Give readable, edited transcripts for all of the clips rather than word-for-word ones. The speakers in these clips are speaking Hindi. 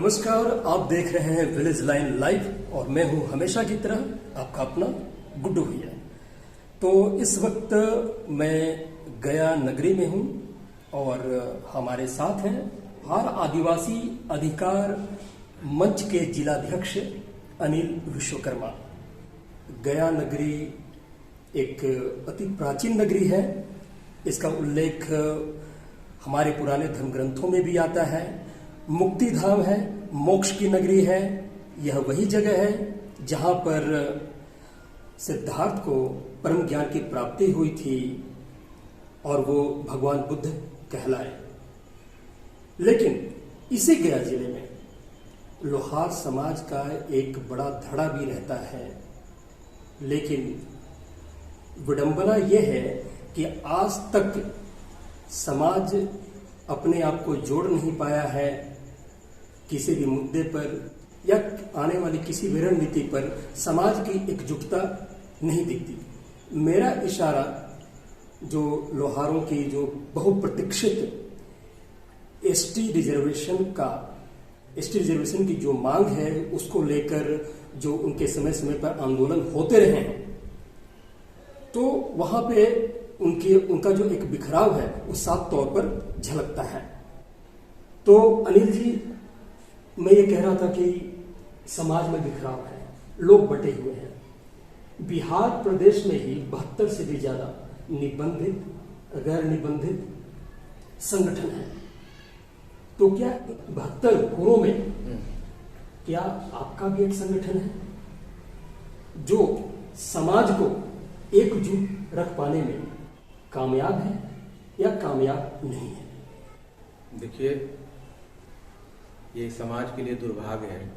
नमस्कार, आप देख रहे हैं विलेज लाइन लाइव और मैं हूं हमेशा की तरह आपका अपना गुड्डू भैया। तो इस वक्त मैं गया नगरी में हूं और हमारे साथ हैं हार आदिवासी अधिकार मंच के जिलाध्यक्ष अनिल विश्वकर्मा। गया नगरी एक अति प्राचीन नगरी है। इसका उल्लेख हमारे पुराने धर्म ग्रंथों में भी आता है। मुक्ति धाम है, मोक्ष की नगरी है। यह वही जगह है जहां पर सिद्धार्थ को परम ज्ञान की प्राप्ति हुई थी और वो भगवान बुद्ध कहलाए। लेकिन इसी गया जिले में लोहार समाज का एक बड़ा धड़ा भी रहता है। लेकिन विडंबना यह है कि आज तक समाज अपने आप को जोड़ नहीं पाया है। किसी भी मुद्दे पर या आने वाली किसी भी रणनीति पर समाज की एकजुटता नहीं दिखती। मेरा इशारा जो लोहारों की जो बहुप्रतीक्षित एसटी रिजर्वेशन की जो मांग है उसको लेकर जो उनके समय समय पर आंदोलन होते रहे हैं, तो वहां पे उनका जो एक बिखराव है वो साफ तौर पर झलकता है। तो अनिल जी, मैं ये कह रहा था कि समाज में बिखराव है, लोग बटे हुए हैं। बिहार प्रदेश में ही 72 से भी ज्यादा निबंधित गैर निबंधित संगठन है। तो क्या 72 गुरों में क्या आपका भी एक संगठन है जो समाज को एकजुट रख पाने में कामयाब है या कामयाब नहीं है? देखिए, ये समाज के लिए दुर्भाग्य है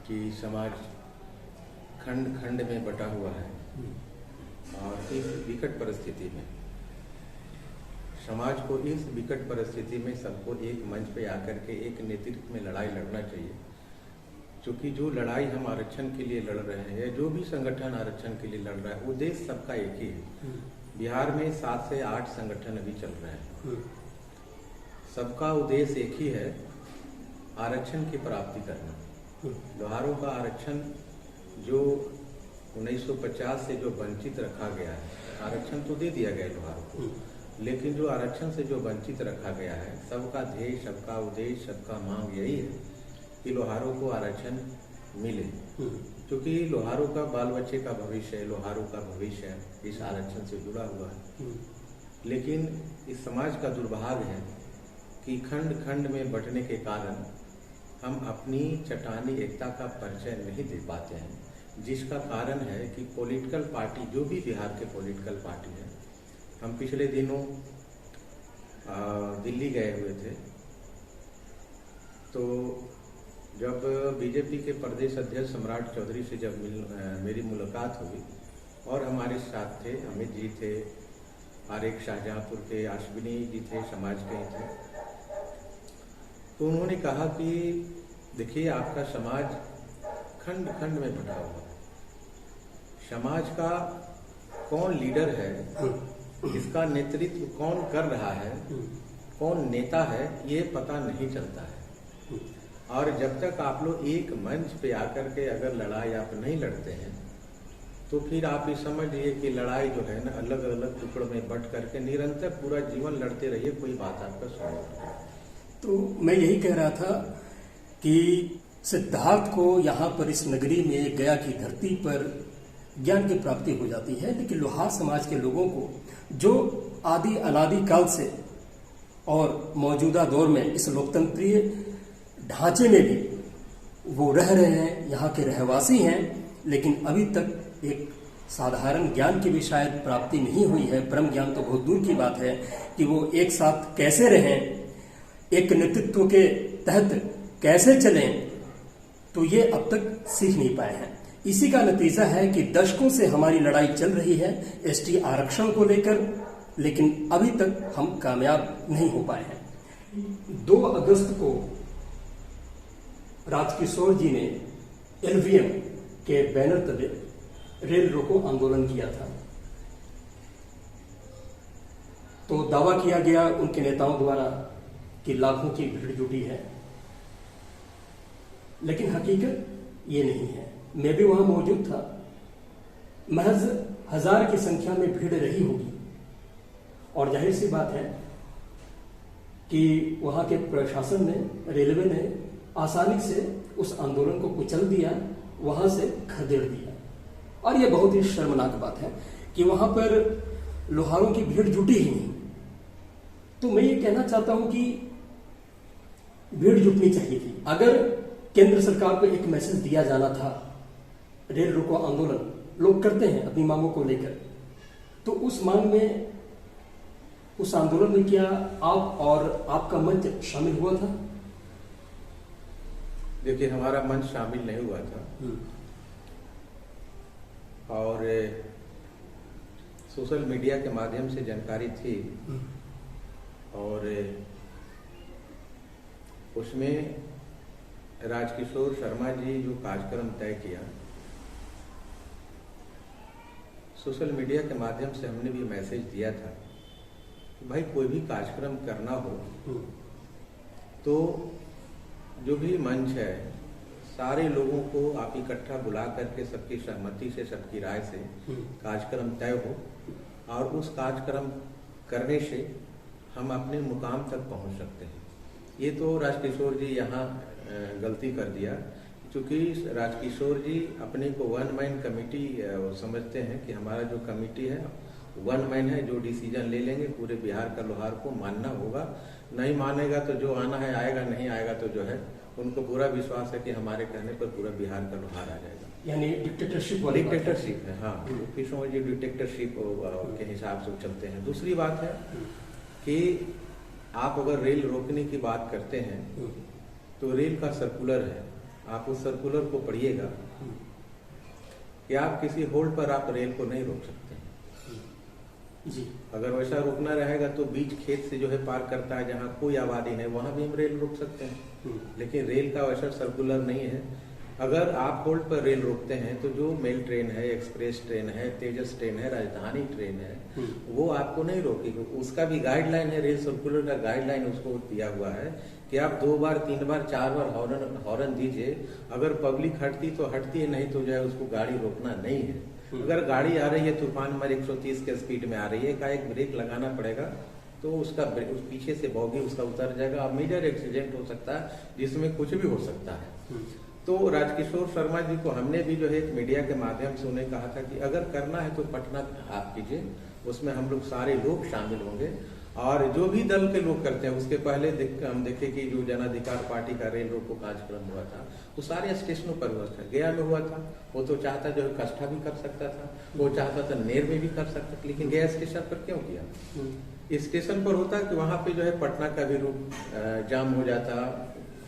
कि समाज खंड खंड में बटा हुआ है और इस विकट परिस्थिति में समाज को इस विकट परिस्थिति में सबको एक मंच पे आकर के एक नेतृत्व में लड़ाई लड़ना चाहिए। क्योंकि जो लड़ाई हम आरक्षण के लिए लड़ रहे हैं, जो भी संगठन आरक्षण के लिए लड़ रहा है, उद्देश्य सबका एक ही है। बिहार में 7 से 8 संगठन अभी चल रहे हैं। सबका उद्देश्य एक ही है, आरक्षण की प्राप्ति करना। लोहारों का आरक्षण जो 1950 से जो वंचित रखा गया है, आरक्षण तो दे दिया गया लोहारों को, लेकिन जो आरक्षण से जो वंचित रखा गया है, सबका ध्येय, सबका उद्देश्य, सबका मांग यही है कि लोहारों को आरक्षण मिले। क्योंकि लोहारों का बाल बच्चे का भविष्य है, लोहारों का भविष्य इस आरक्षण से जुड़ा हुआ है। लेकिन इस समाज का दुर्भाग्य है कि खंड खंड में बंटने के कारण हम अपनी चट्टानी एकता का परिचय नहीं दे पाते हैं, जिसका कारण है कि पॉलिटिकल पार्टी, जो भी बिहार के पॉलिटिकल पार्टी है, हम पिछले दिनों दिल्ली गए हुए थे। तो जब बीजेपी के प्रदेश अध्यक्ष सम्राट चौधरी से जब मेरी मुलाकात हुई और हमारे साथ थे अमित जी थे और एक शाहजहांपुर के अश्विनी जी थे, समाज के थे। तो उन्होंने कहा कि देखिए, आपका समाज खंड खंड में बटा हुआ है। समाज का कौन लीडर है, इसका नेतृत्व कौन कर रहा है, कौन नेता है, ये पता नहीं चलता है। और जब तक आप लोग एक मंच पे आकर के अगर लड़ाई आप नहीं लड़ते हैं, तो फिर आप ये समझिए कि लड़ाई जो है ना, अलग अलग टुकड़ों में बंट करके निरंतर पूरा जीवन लड़ते रहिए, कोई बात आपका सुनो। तो मैं यही कह रहा था कि सिद्धार्थ को यहाँ पर इस नगरी में, गया की धरती पर ज्ञान की प्राप्ति हो जाती है। लेकिन लोहार समाज के लोगों को जो आदि अनादि काल से और मौजूदा दौर में इस लोकतंत्रीय ढांचे में भी वो रह रहे हैं, यहाँ के रहवासी हैं, लेकिन अभी तक एक साधारण ज्ञान की भी शायद प्राप्ति नहीं हुई है। परम ज्ञान तो बहुत दूर की बात है कि वो एक साथ कैसे रहें, एक नेतृत्व के तहत कैसे चलें, तो ये अब तक सीख नहीं पाए हैं। इसी का नतीजा है कि दशकों से हमारी लड़ाई चल रही है एसटी आरक्षण को लेकर, लेकिन अभी तक हम कामयाब नहीं हो पाए हैं। 2 अगस्त को राजकिशोर जी ने एलवीएम के बैनर तले रेल रोको आंदोलन किया था। तो दावा किया गया उनके नेताओं द्वारा कि लाखों की भीड़ जुटी है। लेकिन हकीकत ये नहीं है। मैं भी वहां मौजूद था। महज 1000 की संख्या में भीड़ रही होगी और जाहिर सी बात है कि वहां के प्रशासन ने, रेलवे ने आसानी से उस आंदोलन को कुचल दिया, वहां से खदेड़ दिया। और यह बहुत ही शर्मनाक बात है कि वहां पर लोहारों की भीड़ जुटी ही नहीं। तो मैं ये कहना चाहता हूं कि भीड़ जुटनी चाहिए थी। अगर केंद्र सरकार को एक मैसेज दिया जाना था, रेल रोको आंदोलन लोग करते हैं अपनी मांगों को लेकर, तो उस मांग में, उस आंदोलन में क्या आप और आपका मंच शामिल हुआ था? देखिए, हमारा मंच शामिल नहीं हुआ था और सोशल मीडिया के माध्यम से जानकारी थी और उसमें राजकिशोर शर्मा जी जो कार्यक्रम तय किया, सोशल मीडिया के माध्यम से हमने भी मैसेज दिया था कि भाई कोई भी कार्यक्रम करना हो तो जो भी मंच है सारे लोगों को आप इकट्ठा बुला करके सबकी सहमति से, सबकी राय से कार्यक्रम तय हो और उस कार्यक्रम करने से हम अपने मुकाम तक पहुंच सकते हैं। ये तो राजकिशोर जी यहाँ गलती कर दिया, क्योंकि राजकिशोर जी अपने को वन मैन कमेटी समझते हैं कि हमारा जो कमेटी है वन मैन है, जो डिसीजन ले लेंगे पूरे बिहार का लोहार को मानना होगा, नहीं मानेगा तो जो आना है आएगा, नहीं आएगा तो जो है उनको पूरा विश्वास है कि हमारे कहने पर पूरा बिहार का लोहार आ जाएगा। यानी डिक्टेटरशिप है। हाँ, किशोर जी डिक्टेटरशिप के हिसाब से चलते हैं। दूसरी बात है कि आप अगर रेल रोकने की बात करते हैं तो रेल का सर्कुलर है, आप उस सर्कुलर को पढ़िएगा कि आप किसी होल्ड पर आप रेल को नहीं रोक सकते जी। अगर वैसा रोकना रहेगा तो बीच खेत से जो है पार करता है जहाँ कोई आबादी नहीं, वहां भी हम रेल रोक सकते हैं, लेकिन रेल का वैसा सर्कुलर नहीं है। अगर आप होल्ड पर रेल रोकते हैं तो जो मेल ट्रेन है, एक्सप्रेस ट्रेन है, तेजस ट्रेन है, राजधानी ट्रेन है, वो आपको नहीं रोकेगी। उसका भी गाइडलाइन है, रेल सर्कुलर का गाइडलाइन उसको दिया हुआ है कि आप 2 बार 3 बार 4 बार हॉर्न दीजिए। अगर पब्लिक हटती तो हटती है, नहीं तो जो है उसको गाड़ी रोकना नहीं है। अगर गाड़ी आ रही है तूफान में 130 के स्पीड में आ रही है, एकाएक ब्रेक लगाना पड़ेगा तो उसका उस पीछे से बॉगी उसका उतर जाएगा और मेजर एक्सीडेंट हो सकता है जिसमें कुछ भी हो सकता है। तो राजकिशोर शर्मा जी को हमने भी जो है एक मीडिया के माध्यम से उन्हें कहा था कि अगर करना है तो पटना आप कीजिए, उसमें हम लोग सारे लोग शामिल होंगे और जो भी दल के लोग करते हैं। उसके पहले हम देखे कि जो जन अधिकार पार्टी का रेल रोको कार्यक्रम हुआ था वो सारे स्टेशनों पर हुआ था। गया में हुआ था, वो तो चाहता जो है कष्ठा भी कर सकता था, वो चाहता था नेर में भी कर सकता था, लेकिन गया स्टेशन पर क्यों किया? स्टेशन पर होता कि वहां पे जो है पटना का भी रूट जाम हो जाता,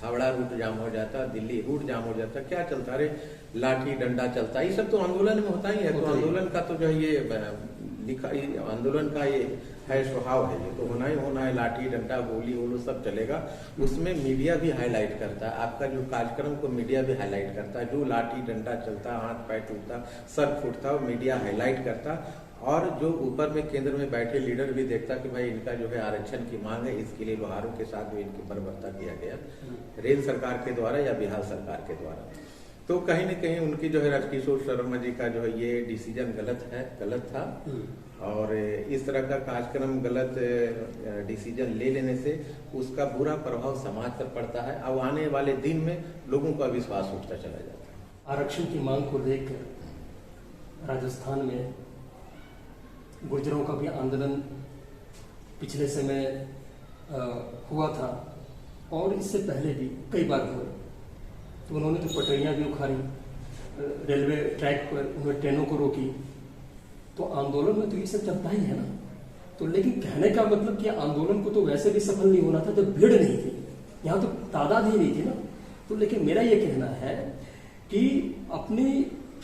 हावड़ा रूट जाम हो जाता, दिल्ली रूट जाम हो जाता, क्या चलता, अरे लाठी डंडा चलता, ये सब तो आंदोलन में होता ही है। तो आंदोलन का तो जो है ये लिखा, आंदोलन का ये है स्वभाव है, ये तो होना ही होना है। लाठी डंडा गोली वोलो सब चलेगा। उसमें मीडिया भी हाईलाइट करता है, आपका जो कार्यक्रम को मीडिया भी हाईलाइट करता है। जो लाठी डंडा चलता, हाथ पैर टूटता, सर फूटता, वो मीडिया हाईलाइट करता। और जो ऊपर में केंद्र में बैठे लीडर भी देखता कि भाई इनका जो है आरक्षण की मांग है, इसके लिए लोहारों के साथ जो इनकी बर्बरता किया गया रेल सरकार के द्वारा या बिहार सरकार के द्वारा, तो कहीं न कहीं उनकी जो है राजकिशोर शर्मा जी का जो है ये डिसीजन गलत था। और इस तरह का कार्यक्रम गलत डिसीजन ले लेने से उसका बुरा प्रभाव समाज पर पड़ता है और आने वाले दिन में लोगों का विश्वास उठता चला जाता है। आरक्षण की मांग को लेकर राजस्थान में गुर्जरों का भी आंदोलन पिछले समय हुआ था और इससे पहले भी कई बार हुए। तो उन्होंने तो पटरियां भी उखाड़ी, रेलवे ट्रैक पर उन्होंने ट्रेनों को रोकी। तो आंदोलन में तो ये सब चलता ही है ना। तो लेकिन कहने का मतलब कि आंदोलन को तो वैसे भी सफल नहीं होना था जब भीड़ नहीं थी, यहाँ तो तादाद ही नहीं थी ना। तो लेकिन मेरा ये कहना है कि अपनी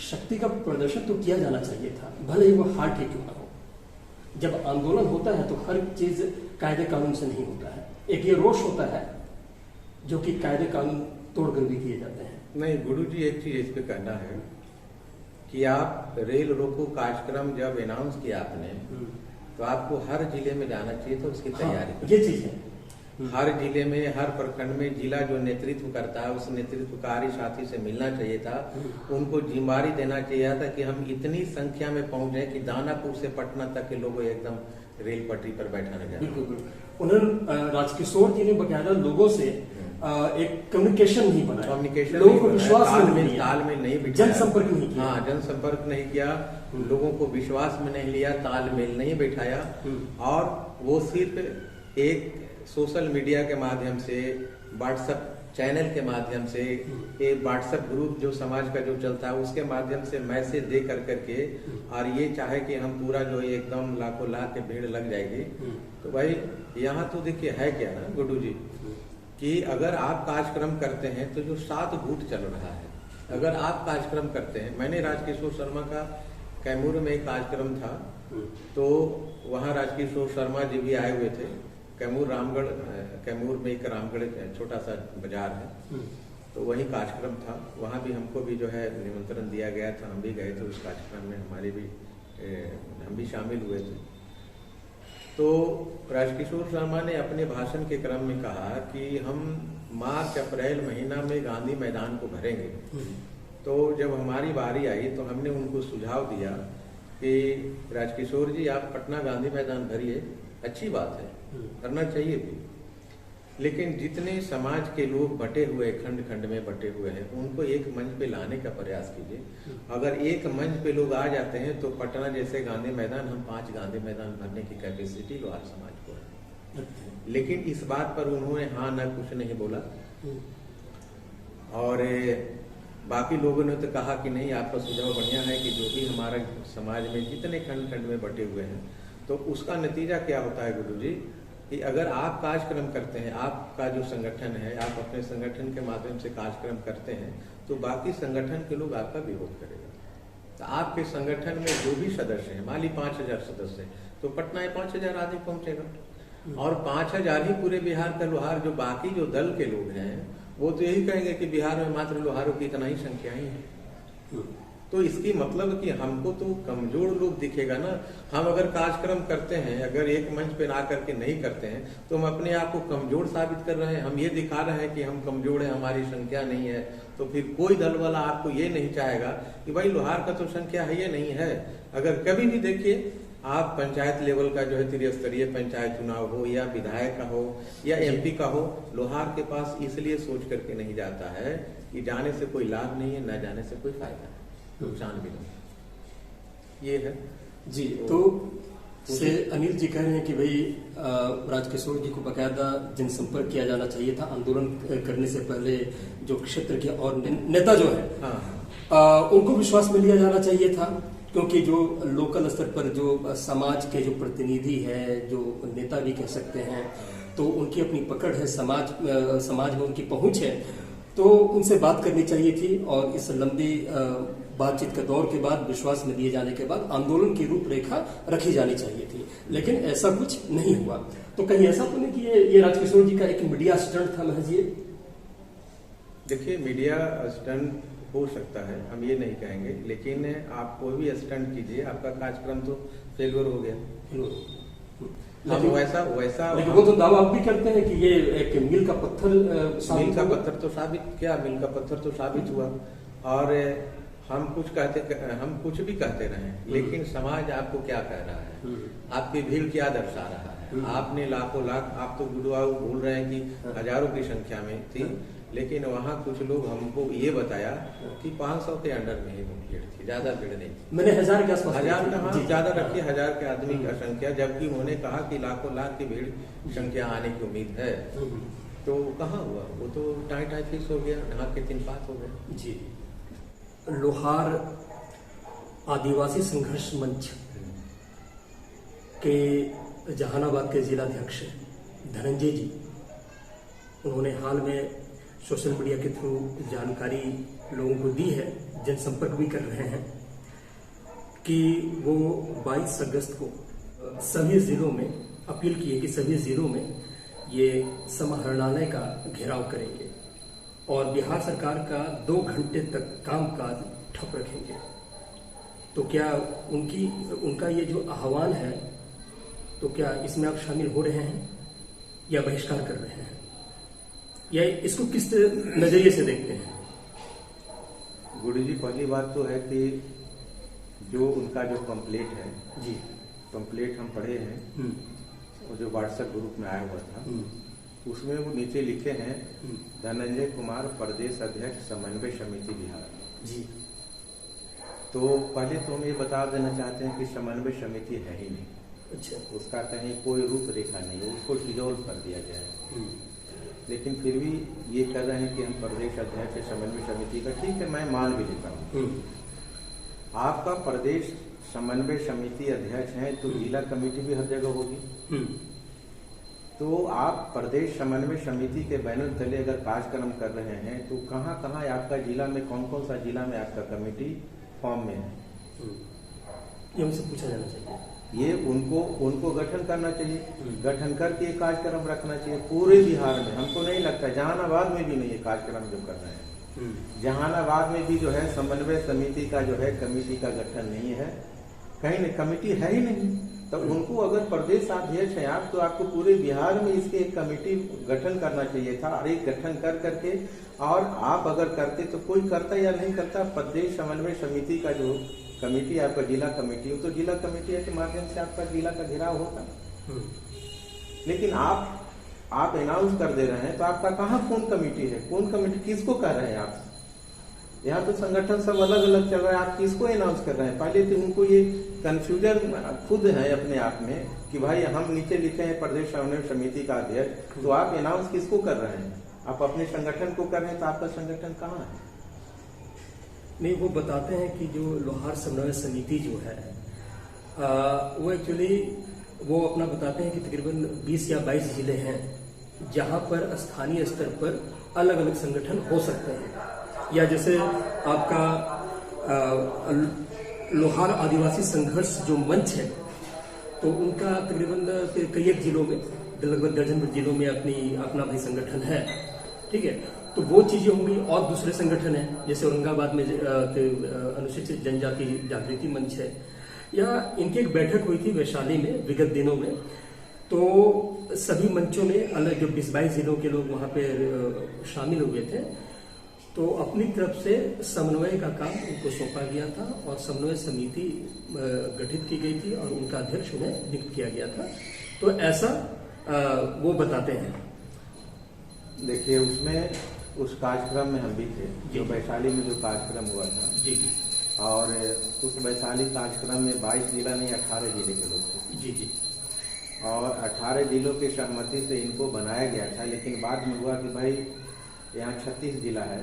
शक्ति का प्रदर्शन तो किया जाना चाहिए था, भले ही वो हार्ड ही क्यों ना हो। जब आंदोलन होता है तो हर चीज कायदे कानून से नहीं होता है। एक ये रोष होता है जो कि कायदे कानून तोड़कर भी किए जाते हैं। नहीं गुरु जी, एक चीज इस पे कहना है कि आप रेल रोको कार्यक्रम जब अनाउंस किया आपने तो आपको हर जिले में जाना चाहिए था, उसकी तैयारी ये चीज है। हर जिले में, हर प्रखंड में जिला जो नेतृत्व करता है उस नेतृत्वकारी साथी से मिलना चाहिए था, उनको जिम्मेदारी देना चाहिए था कि हम इतनी संख्या में पहुंचे कि दानापुर से पटना तक के लोगों एकदम रेल पटरी पर बैठाने जाए। उन्होंने राजकिशोर जी ने बकायदा लोगों से एक कम्युनिकेशन नहीं बनाया, कम्युनिकेशन लोगों को विश्वास में तालमेल नहीं बिठाया, जनसंपर्क नहीं किया। हाँ, जनसंपर्क नहीं किया, लोगों को विश्वास में नहीं लिया, तालमेल नहीं बिठाया, और वो सिर्फ एक सोशल मीडिया के माध्यम से, व्हाट्सएप चैनल के माध्यम से, एक व्हाट्सएप ग्रुप जो समाज का जो चलता है उसके माध्यम से मैसेज दे करके, और ये चाहे कि हम पूरा जो एकदम लाखों लाख के भीड़ लग जाएगी। तो भाई यहाँ तो देखिए है क्या ना गुड्डू जी, कि अगर आप कार्यक्रम करते हैं तो जो 7 गुट चल रहा है, अगर आप कार्यक्रम करते हैं, मैंने राजकिशोर शर्मा का कैमूर में एक कार्यक्रम था, तो वहाँ राजकिशोर शर्मा जी भी आए हुए थे। कैमूर रामगढ़, कैमूर में एक रामगढ़ छोटा सा बाजार है, तो वही कार्यक्रम था, वहाँ भी हमको भी जो है निमंत्रण दिया गया था, हम भी गए थे उस कार्यक्रम में, हमारे भी हम भी शामिल हुए थे। तो राजकिशोर शर्मा ने अपने भाषण के क्रम में कहा कि हम मार्च अप्रैल महीना में गांधी मैदान को भरेंगे। तो जब हमारी बारी आई तो हमने उनको सुझाव दिया कि राजकिशोर जी आप पटना गांधी मैदान भरिए, अच्छी बात है, करना चाहिए भी, लेकिन जितने समाज के लोग बटे हुए, खंड खंड में बटे हुए हैं, उनको एक मंच पे लाने का प्रयास कीजिए। अगर एक मंच पे लोग आ जाते हैं तो पटना जैसे गांधी मैदान, हम 5 गांधी मैदान भरने की कैपेसिटी लोहार समाज को है। लेकिन इस बात पर उन्होंने हाँ ना कुछ नहीं बोला, और बाकी लोगों ने तो कहा कि नहीं, आपका सुझाव बढ़िया है कि जो भी हमारा समाज में जितने खंड खंड में बटे हुए हैं, तो उसका नतीजा क्या होता है गुरु जी, कि अगर आप कार्यक्रम करते हैं, आपका जो संगठन है, आप अपने संगठन के माध्यम से कार्यक्रम करते हैं, तो बाकी संगठन के लोग आपका विरोध करेगा। तो आपके संगठन में जो भी सदस्य हैं, मान ली 5000 सदस्य, तो पटना में 5000 आदमी पहुंचेगा, और 5000 ही पूरे बिहार का लोहार, जो बाकी जो दल के लोग हैं वो तो यही कहेंगे कि बिहार में मात्र लोहारों की इतना ही संख्या ही है। तो इसकी मतलब कि हमको तो कमजोर लोग दिखेगा ना। हम अगर कार्यक्रम करते हैं, अगर एक मंच पे ना करके नहीं करते हैं, तो हम अपने आप को कमजोर साबित कर रहे हैं, हम ये दिखा रहे हैं कि हम कमजोर हैं, हमारी संख्या नहीं है। तो फिर कोई दल वाला आपको ये नहीं चाहेगा कि भाई लोहार का तो संख्या है, ये नहीं है। अगर कभी भी देखिए आप पंचायत लेवल का जो है त्रिस्तरीय पंचायत चुनाव हो, या विधायक का हो, या एमपी का हो, लोहार के पास इसलिए सोच करके नहीं जाता है कि जाने से कोई लाभ नहीं है, न जाने से कोई फायदा है, नुकसान भी नहीं। ये है जी। तो से अनिल जी कह रहे हैं कि भाई राजकिशोर जी को बाकायदा जनसंपर्क किया जाना चाहिए था, आंदोलन करने से पहले जो क्षेत्र के और नेता जो है, हाँ, उनको विश्वास में लिया जाना चाहिए था, क्योंकि जो लोकल स्तर पर जो समाज के जो प्रतिनिधि है, जो नेता भी कह सकते हैं, तो उनकी अपनी पकड़ है, समाज में उनकी पहुंच है, तो उनसे बात करनी चाहिए थी। और इस लंबी बातचीत के दौर के बाद, विश्वास में दिए जाने के बाद आंदोलन की रूपरेखा रखी जानी चाहिए थी, लेकिन ऐसा कुछ नहीं हुआ। तो कहीं ऐसा तो नहीं कि ये राजकिशोर जी का एक मीडिया स्टंट था महज? ये देखिए, मीडिया स्टंट हो सकता है, हम ये नहीं कहेंगे, लेकिन आप कोई भी स्टंट कीजिए, आपका कार्यक्रम तो फेलियर हो गया। लेकिन वैसा लेकिन वो तो दावा आप भी करते हैं कि ये एक मील का पत्थर मील का पत्थर तो साबित, क्या मील का पत्थर तो साबित हुआ। और हम कुछ भी कहते रहे, लेकिन समाज आपको क्या कह रहा है, आपकी भीड़ क्या दर्शा रहा है। आपने लाखों लाख, आप तो गुरुआ बोल रहे हैं कि हजारों की संख्या में थी, लेकिन वहाँ कुछ लोग हमको ये बताया कि 500 के अंडर में ही भीड़ थी, ज्यादा भीड़ नहीं थी। मैंने 1000 के आसपास, 1000 का, हाँ ज्यादा रखिए, 1000 के आदमी का संख्या, जबकि उन्होंने कहा कि लाखों लाख की भीड़ संख्या आने की उम्मीद है। तो कहाँ हुआ, वो तो टाई फिक्स हो गया, ढाक के 3 पात हो गए। जी। लोहार आदिवासी संघर्ष मंच के जहानाबाद के जिलाध्यक्ष धनंजय जी, उन्होंने हाल में सोशल मीडिया के थ्रू जानकारी लोगों को दी है, जनसंपर्क भी कर रहे हैं, कि वो 22 अगस्त को सभी जिलों में अपील की है कि सभी जिलों में ये समाहरणालय का घेराव करेंगे और बिहार सरकार का 2 घंटे तक कामकाज ठप रखेंगे। तो क्या उनका ये जो आह्वान है, तो क्या इसमें आप शामिल हो रहे हैं? या बहिष्कार कर रहे हैं, या इसको किस नजरिए से देखते हैं? गुरु जी, पहली बात तो है कि जो उनका जो पंपलेट है जी, पंपलेट हम पढ़े हैं, वो जो व्हाट्सएप ग्रुप में आया हुआ था, उसमें वो नीचे लिखे हैं धनंजय कुमार, प्रदेश अध्यक्ष, समन्वय समिति बिहार जी। तो पहले तो हम ये बता देना चाहते हैं कि समन्वय समिति है ही नहीं। अच्छा। उसका कहीं कोई रूपरेखा नहीं है, उसको डिजोल्व कर दिया गया है। लेकिन फिर भी ये कर रहे हैं कि हम प्रदेश अध्यक्ष समन्वय समिति का, ठीक है, मैं मान भी लेता हूँ। आपका प्रदेश समन्वय समिति अध्यक्ष है तो जिला कमेटी भी हर जगह होगी। तो आप प्रदेश समन्वय समिति के बैनर तले अगर कार्यक्रम कर रहे हैं तो कहाँ कहाँ आपका जिला में, कौन कौन सा जिला में आपका कमेटी फॉर्म में है, ये उनसे पूछा जाना चाहिए। ये उनको गठन करना चाहिए। गठन करके ये कार्यक्रम रखना चाहिए पूरे बिहार में। हमको नहीं लगता, जहानाबाद में भी नहीं है कार्यक्रम जो कर रहे हैं। जहानाबाद में भी जो है समन्वय समिति का जो है कमेटी का गठन नहीं है, कहीं नहीं, कमेटी है ही नहीं। तो उनको अगर प्रदेश अध्यक्ष है आप, तो आपको पूरे बिहार में इसके एक कमेटी गठन करना चाहिए था। और एक गठन कर करके, और आप अगर करते तो कोई करता या नहीं करता, प्रदेश समन्वय समिति का जो कमेटी आपका जिला कमेटी हो, तो जिला कमेटी के माध्यम से आपका जिला का घेराव होता। लेकिन आप अनाउंस कर दे रहे हैं, तो आपका कहाँ कौन कमेटी है, कौन कमेटी किसको कर रहे हैं आप? यहाँ तो संगठन सब अलग अलग चल रहा है, आप किसको अनाउंस कर रहे हैं? पहले तो उनको ये कंफ्यूजन खुद है अपने आप में कि भाई हम नीचे लिखे हैं प्रदेश समन्वय समिति का अध्यक्ष, तो आप अनाउंस किसको कर रहे हैं? आप अपने संगठन को कर रहे हैं, तो आपका संगठन कहाँ है? नहीं, वो बताते हैं कि जो लोहार समन्वय समिति जो है वो एक्चुअली वो अपना बताते हैं कि तकरीबन 20 या 22 जिले हैं जहां पर स्थानीय स्तर पर अलग अलग संगठन हो सकते हैं। या जैसे आपका लोहार आदिवासी संघर्ष जो मंच है, तो उनका तकरीबन कई एक जिलों में, लगभग दर्जन भर जिलों में अपना भाई संगठन है, ठीक है। तो वो चीजें होंगी। और दूसरे संगठन है जैसे औरंगाबाद में अनुसूचित जनजाति जागृति मंच है, या इनकी एक बैठक हुई थी वैशाली में विगत दिनों में। तो सभी मंचों में अलग जो 20-22 जिलों के लोग वहां पे शामिल हुए थे। तो अपनी तरफ से समन्वय का काम उनको सौंपा गया था और समन्वय समिति गठित की गई थी और उनका अध्यक्ष उन्हें नियुक्त किया गया था। तो ऐसा वो बताते हैं। देखिए, उसमें उस कार्यक्रम में हम भी थे, जो वैशाली में जो कार्यक्रम हुआ था जी। और उस वैशाली कार्यक्रम में 22 जिला नहीं 18 जिले के लोग थे जी जी। और 18 जिलों की सहमति से इनको बनाया गया था। लेकिन बाद में हुआ कि भाई यहाँ 36 जिला है,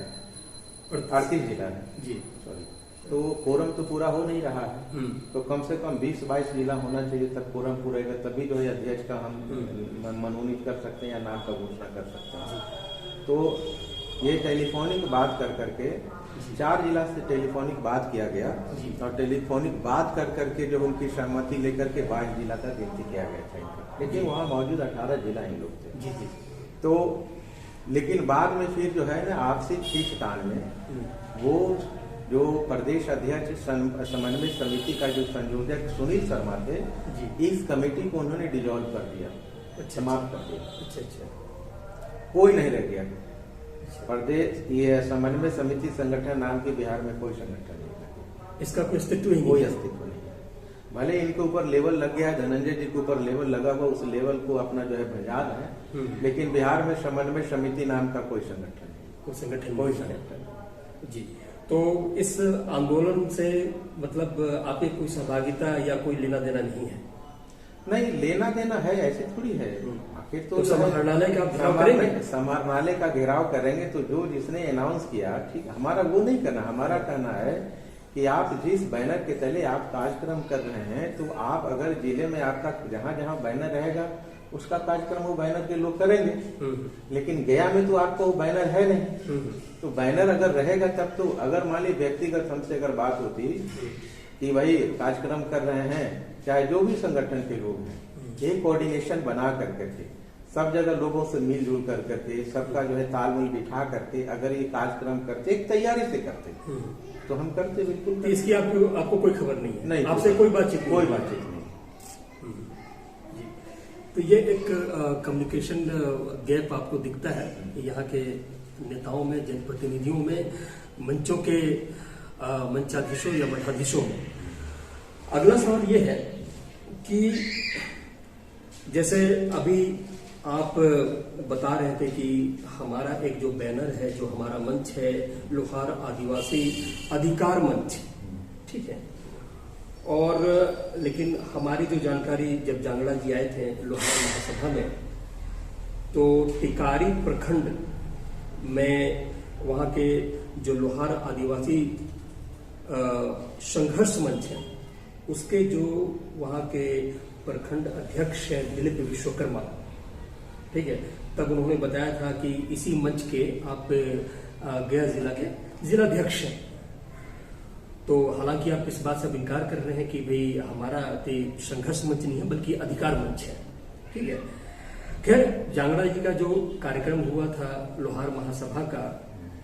38 जिला है जी, सॉरी, तो कोरम तो पूरा हो नहीं रहा है। तो कम से कम 20-22 जिला होना चाहिए, तब कोरम पूरेगा, तभी जो है अध्यक्ष का हम मनोनीत कर सकते हैं या नाम का घोषणा कर सकते हैं। तो ये टेलीफोनिक बात कर करके 4 जिला से टेलीफोनिक बात किया गया और टेलीफोनिक बात कर करके जो उनकी सहमति लेकर के 22 जिला तक गिनती किया गया था। लेकिन वहाँ मौजूद 18 जिला ही लोग थे जी जी। तो लेकिन बाद में फिर जो है ना आपसी खींचतान में वो जो प्रदेश अध्यक्ष समन्वय समिति का जो संयोजक सुनील शर्मा थे, इस कमेटी को उन्होंने डिजोल्व कर दिया, समाप्त कर दिया। अच्छा अच्छा, कोई नहीं रह गया। प्रदेश ये समन्वय समिति संगठन नाम के बिहार में कोई संगठन नहीं है, इसका कोई अस्तित्व ही कोई अस्तित्व नहीं है। भले इनके ऊपर लेवल लग गया है, धनंजय जी के ऊपर लेवल लगा हुआ, उस लेवल को अपना जो है भंजाल है, लेकिन बिहार में समन्वय समिति नाम का कोई संगठन नहीं, कोई संगठन जी। तो इस आंदोलन से मतलब आपकी कोई सहभागिता या कोई लेना देना नहीं है? नहीं, लेना देना है, ऐसे थोड़ी है। आखिर तो समाहरणालय का घेराव करेंगे, समाहरणालय का घेराव करेंगे तो जो जिसने अनाउंस किया, ठीक, हमारा वो नहीं करना। हमारा कहना है कि आप जिस बैनर के तले आप कार्यक्रम कर रहे हैं, तो आप अगर जिले में आपका जहाँ जहाँ बैनर रहेगा उसका कार्यक्रम वो बैनर के लोग करेंगे। लेकिन गया में तो आपको वो बैनर है नहीं, तो बैनर अगर रहेगा तब तो, अगर मान ली व्यक्तिगत हमसे अगर बात होती कि भाई कार्यक्रम कर रहे हैं, चाहे जो भी संगठन के लोग हैं, एक कोऑर्डिनेशन बना करके सब जगह लोगों से मिलजुल कर करके सबका जो है तालमेल बिठा करके अगर ये कार्यक्रम करते, एक तैयारी से करते, तो हम करते बिल्कुल। तो इसकी आपको कोई खबर नहीं है? नहीं, आपसे कोई बातचीत नहीं। तो ये एक कम्युनिकेशन गैप आपको दिखता है यहाँ के नेताओं में, जनप्रतिनिधियों में, मंचों के मंचाधीशों या मठाधीशों में। अगला सवाल ये है कि जैसे अभी आप बता रहे थे कि हमारा एक जो बैनर है, जो हमारा मंच है, लोहार आदिवासी अधिकार मंच, ठीक है। और लेकिन हमारी जो जानकारी, जब जांगड़ा जी आए थे लोहार महासभा में, तो टिकारी प्रखंड में वहाँ के जो लोहार आदिवासी संघर्ष मंच है, उसके जो वहाँ के प्रखंड अध्यक्ष हैं दिलीप विश्वकर्मा, ठीक है, तब उन्होंने बताया था कि इसी मंच के आप गया जिला के जिलाध्यक्ष हैं। तो हालांकि आप इस बात से इनकार कर रहे हैं कि भाई हमारा संघर्ष मंच नहीं है बल्कि अधिकार मंच है, ठीक है। खैर, जांगड़ा जी का जो कार्यक्रम हुआ था लोहार महासभा का,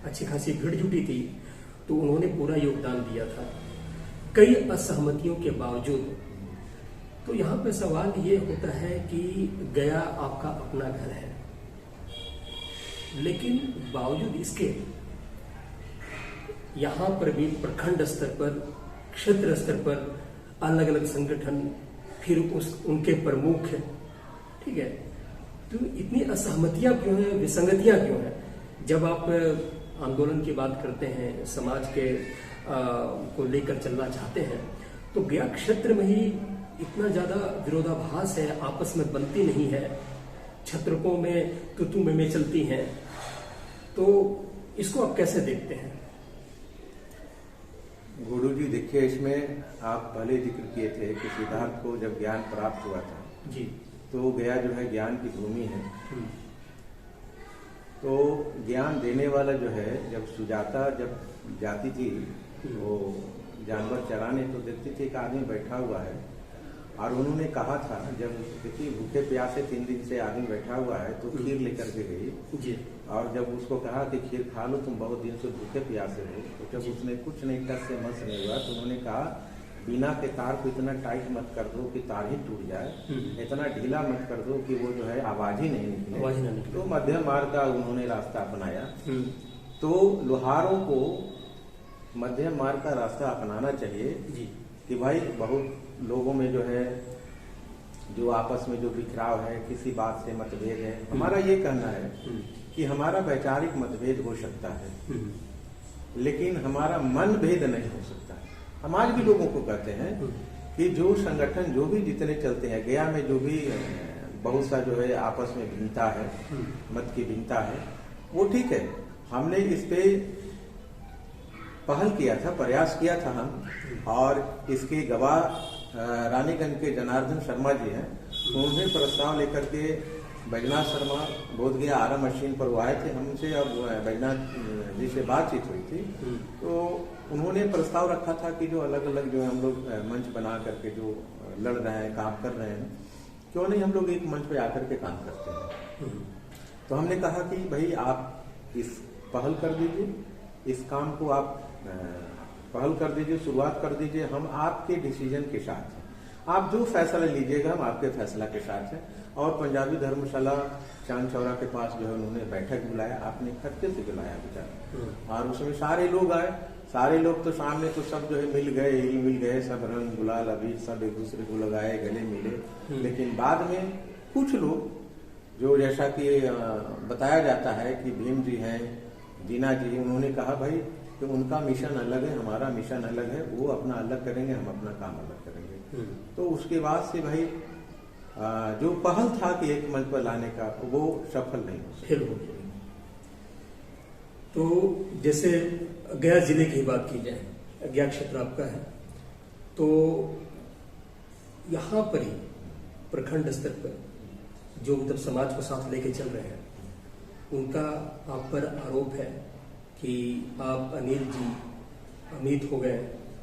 अच्छी खासी भीड़ जुटी थी, तो उन्होंने पूरा योगदान दिया था कई असहमतियों के बावजूद। तो यहाँ पे सवाल ये होता है कि गया आपका अपना घर है, लेकिन बावजूद इसके यहाँ पर भी प्रखंड स्तर पर, क्षेत्र स्तर पर अलग अलग संगठन, फिर उनके प्रमुख, ठीक है। तो इतनी असहमतियां क्यों हैं, विसंगतियां क्यों हैं? जब आप आंदोलन की बात करते हैं, समाज के को लेकर चलना चाहते हैं, तो गया क्षेत्र में ही इतना ज्यादा विरोधाभास है, आपस में बनती नहीं है, छत्रकों में तुतु में चलती हैं। तो इसको आप कैसे देखते हैं? गुरु जी देखिए, इसमें आप पहले जिक्र किए थे कि सिद्धार्थ को जब ज्ञान प्राप्त हुआ था जी, तो गया जो है ज्ञान की भूमि है। तो ज्ञान देने वाला जो है, जब सुजाता जब जाती थी वो जानवर चराने, तो देखती थी एक आदमी बैठा हुआ है, और उन्होंने कहा था, जब देखिए भूखे प्यासे 3 दिन से आदमी बैठा हुआ है, तो खीर लेकर के गई जी। और जब उसको कहा कि खीर खा लो, तुम बहुत दिन से भूखे प्यासे हो, तो जब उसने कुछ नहीं, टस से मस नहीं हुआ, तो उन्होंने कहा बिना के तार को इतना टाइट मत कर दो कि तार ही टूट जाए, इतना ढीला मत कर दो कि वो जो है आवाज ही नहीं निकले। तो मध्यम मार्ग का उन्होंने रास्ता अपनाया। तो लोहारों को मध्यम मार्ग का रास्ता अपनाना चाहिए जी, कि भाई बहुत लोगों में जो है, जो आपस में जो बिखराव है, किसी बात से मतभेद है, हमारा ये कहना है कि हमारा वैचारिक मतभेद हो सकता है, लेकिन हमारा मन भेद नहीं हो सकता। हम आज भी लोगों को कहते हैं कि जो संगठन जो भी जितने चलते हैं, गया में जो भी बहुत सा जो है आपस में भिन्नता है, मत की भिन्नता है, वो ठीक है। हमने इस पे पहल किया था, प्रयास किया था हम, और इसके गवाह रानीगंज के जनार्दन शर्मा जी हैं। उन्होंने प्रस्ताव लेकर के बैजनाथ शर्मा बोध गया आरा मशीन पर वो आए थे हमसे, अब बैजनाथ जी से बातचीत हुई थी, तो उन्होंने प्रस्ताव रखा था कि जो अलग अलग जो हम लोग मंच बना करके जो लड़ रहे हैं, काम कर रहे हैं, क्यों नहीं हम लोग एक मंच पे आकर के काम करते हैं। तो हमने कहा कि भाई आप इस पहल कर दीजिए, इस काम को आप पहल कर दीजिए, शुरुआत कर दीजिए, हम आपके डिसीजन के साथ हैं, आप जो फैसला लीजिएगा हम आपके फैसला के साथ हैं। और पंजाबी धर्मशाला चांद चौरा के पास जो है उन्होंने बैठक बुलाया, आपने खट्टे से बुलाया बेचारा, और उसमें सारे लोग आए। सारे लोग तो सामने तो सब जो है मिल गए, हिल मिल गए, सब रंग गुलाल अबीर सब एक दूसरे को लगाए, गले मिले। लेकिन बाद में कुछ लोग जो, जैसा कि बताया जाता है कि भीम जी हैं, दीना जी, उन्होंने कहा भाई कि उनका मिशन अलग है, हमारा मिशन अलग है, वो अपना अलग करेंगे, हम अपना काम अलग करेंगे। तो उसके बाद से भाई जो पहल था कि एक मंच पर लाने का, वो सफल नहीं हो सका। तो जैसे गया जिले की बात की जाए, गया क्षेत्र आपका है, तो यहाँ पर ही प्रखंड स्तर पर जो मतलब समाज को साथ लेके चल रहे हैं, उनका आप पर आरोप है कि आप अनिल जी, अमित हो गए,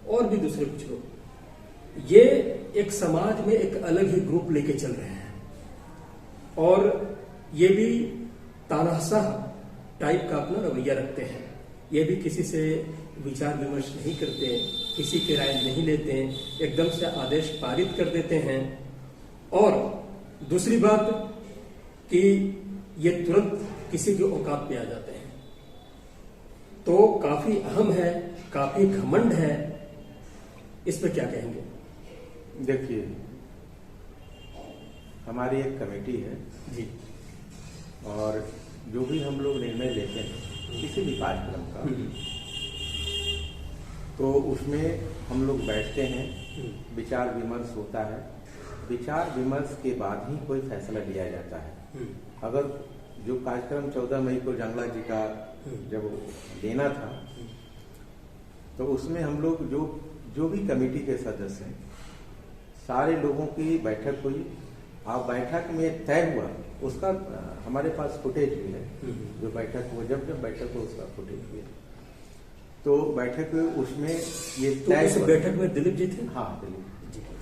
और भी दूसरे कुछ लोग, ये एक समाज में एक अलग ही ग्रुप लेके चल रहे हैं, और ये भी तानाशाह टाइप का अपना रवैया रखते हैं। ये भी किसी से विचार विमर्श नहीं करते, किसी की राय नहीं लेते, एकदम से आदेश पारित कर देते हैं, और दूसरी बात कि ये तुरंत किसी के औकात पे आ जाते हैं, तो काफी अहम है, काफी घमंड है, इस पे क्या कहेंगे? देखिए, हमारी एक कमेटी है जी, और जो भी हम लोग निर्णय लेते हैं किसी भी कार्यक्रम का, तो उसमें हम लोग बैठते हैं, विचार विमर्श होता है। विचार विमर्श के बाद ही कोई फैसला लिया जाता है। अगर जो कार्यक्रम 14 मई को जांगला जी का जब लेना था, तो उसमें हम लोग जो भी कमेटी के सदस्य हैं, सारे लोगों की बैठक हुई। आप बैठक में तय हुआ, उसका हमारे पास फुटेज भी है, जो बैठक हुआ, जब बैठक हुआ उसका फुटेज भी है। तो बैठक उसमें ये तो इस बैठक में दिलीप जी थे? हाँ, दिलीप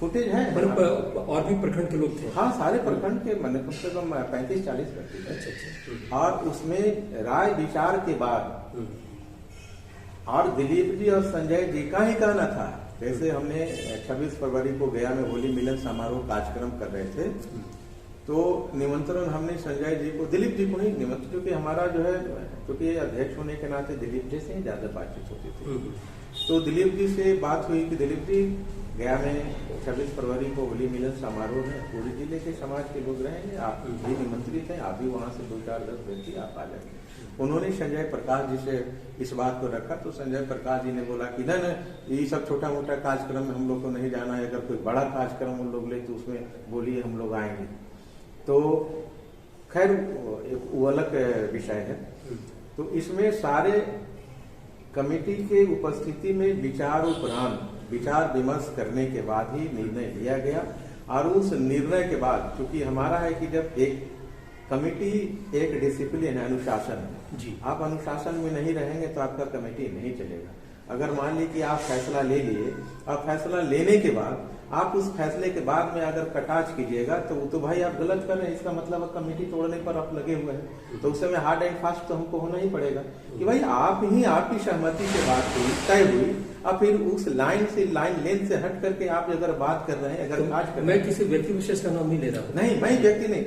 फुटेज है। और भी प्रखंड के लोग थे? हाँ, सारे प्रखंड के, मैंने कम से कम 35-40 व्यक्ति थे। अच्छा। और उसमें राय विचार के बाद, और दिलीप जी और संजय जी का ही कहना था। जैसे हमने 26 फरवरी को गया में होली मिलन समारोह कार्यक्रम कर रहे थे, तो निमंत्रण हमने संजय जी को, दिलीप जी को ही निमंत्रण, क्योंकि हमारा जो है, क्योंकि अध्यक्ष होने के नाते दिलीप जी से ही ज्यादा बातचीत होती थी। तो दिलीप जी से बात हुई कि दिलीप जी, गया में 26 फरवरी को होली मिलन समारोह है, पूरे जिले के समाज के लोग रहेंगे, आप भी निमंत्रित हैं, आप भी वहां से 2-4-10 व्यक्ति आप आ जाएंगे। उन्होंने संजय प्रकाश जी से इस बात को रखा, तो संजय प्रकाश जी ने बोला कि नहीं, ये सब छोटा मोटा कार्यक्रम में हम लोग को नहीं जाना है, अगर कोई बड़ा कार्यक्रम उन लोग ले तो उसमें बोलिए, हम लोग आएंगे। तो खैर वो अलग विषय है। तो इसमें सारे कमेटी के उपस्थिति में विचार उपरांत, विचार विमर्श करने के बाद ही निर्णय लिया गया। और उस निर्णय के बाद, क्योंकि हमारा है कि जब एक कमेटी एक डिसिप्लिन है, अनुशासन है जी, आप अनुशासन में नहीं रहेंगे तो आपका कमेटी नहीं चलेगा। अगर मान ली कि आप फैसला ले लिए, और फैसला लेने के बाद आप उस फैसले के बाद में अगर कटाच कीजिएगा, तो वो तो भाई आप गलत कर रहे हैं, इसका मतलब कमेटी तोड़ने पर आप लगे हुए हैं। तो उस समय हार्ड एंड फास्ट तो हमको होना ही पड़ेगा कि भाई आपकी सहमति से बात हुई, तय हुई, और फिर उस लाइन से, लाइन लेंथ से हट करके आप अगर बात कर रहे हैं, अगर काज कर रहे हैं। मैं किसी व्यक्ति विशेष का नाम नहीं ले रहा हूँ। नहीं, मैं व्यक्ति नहीं,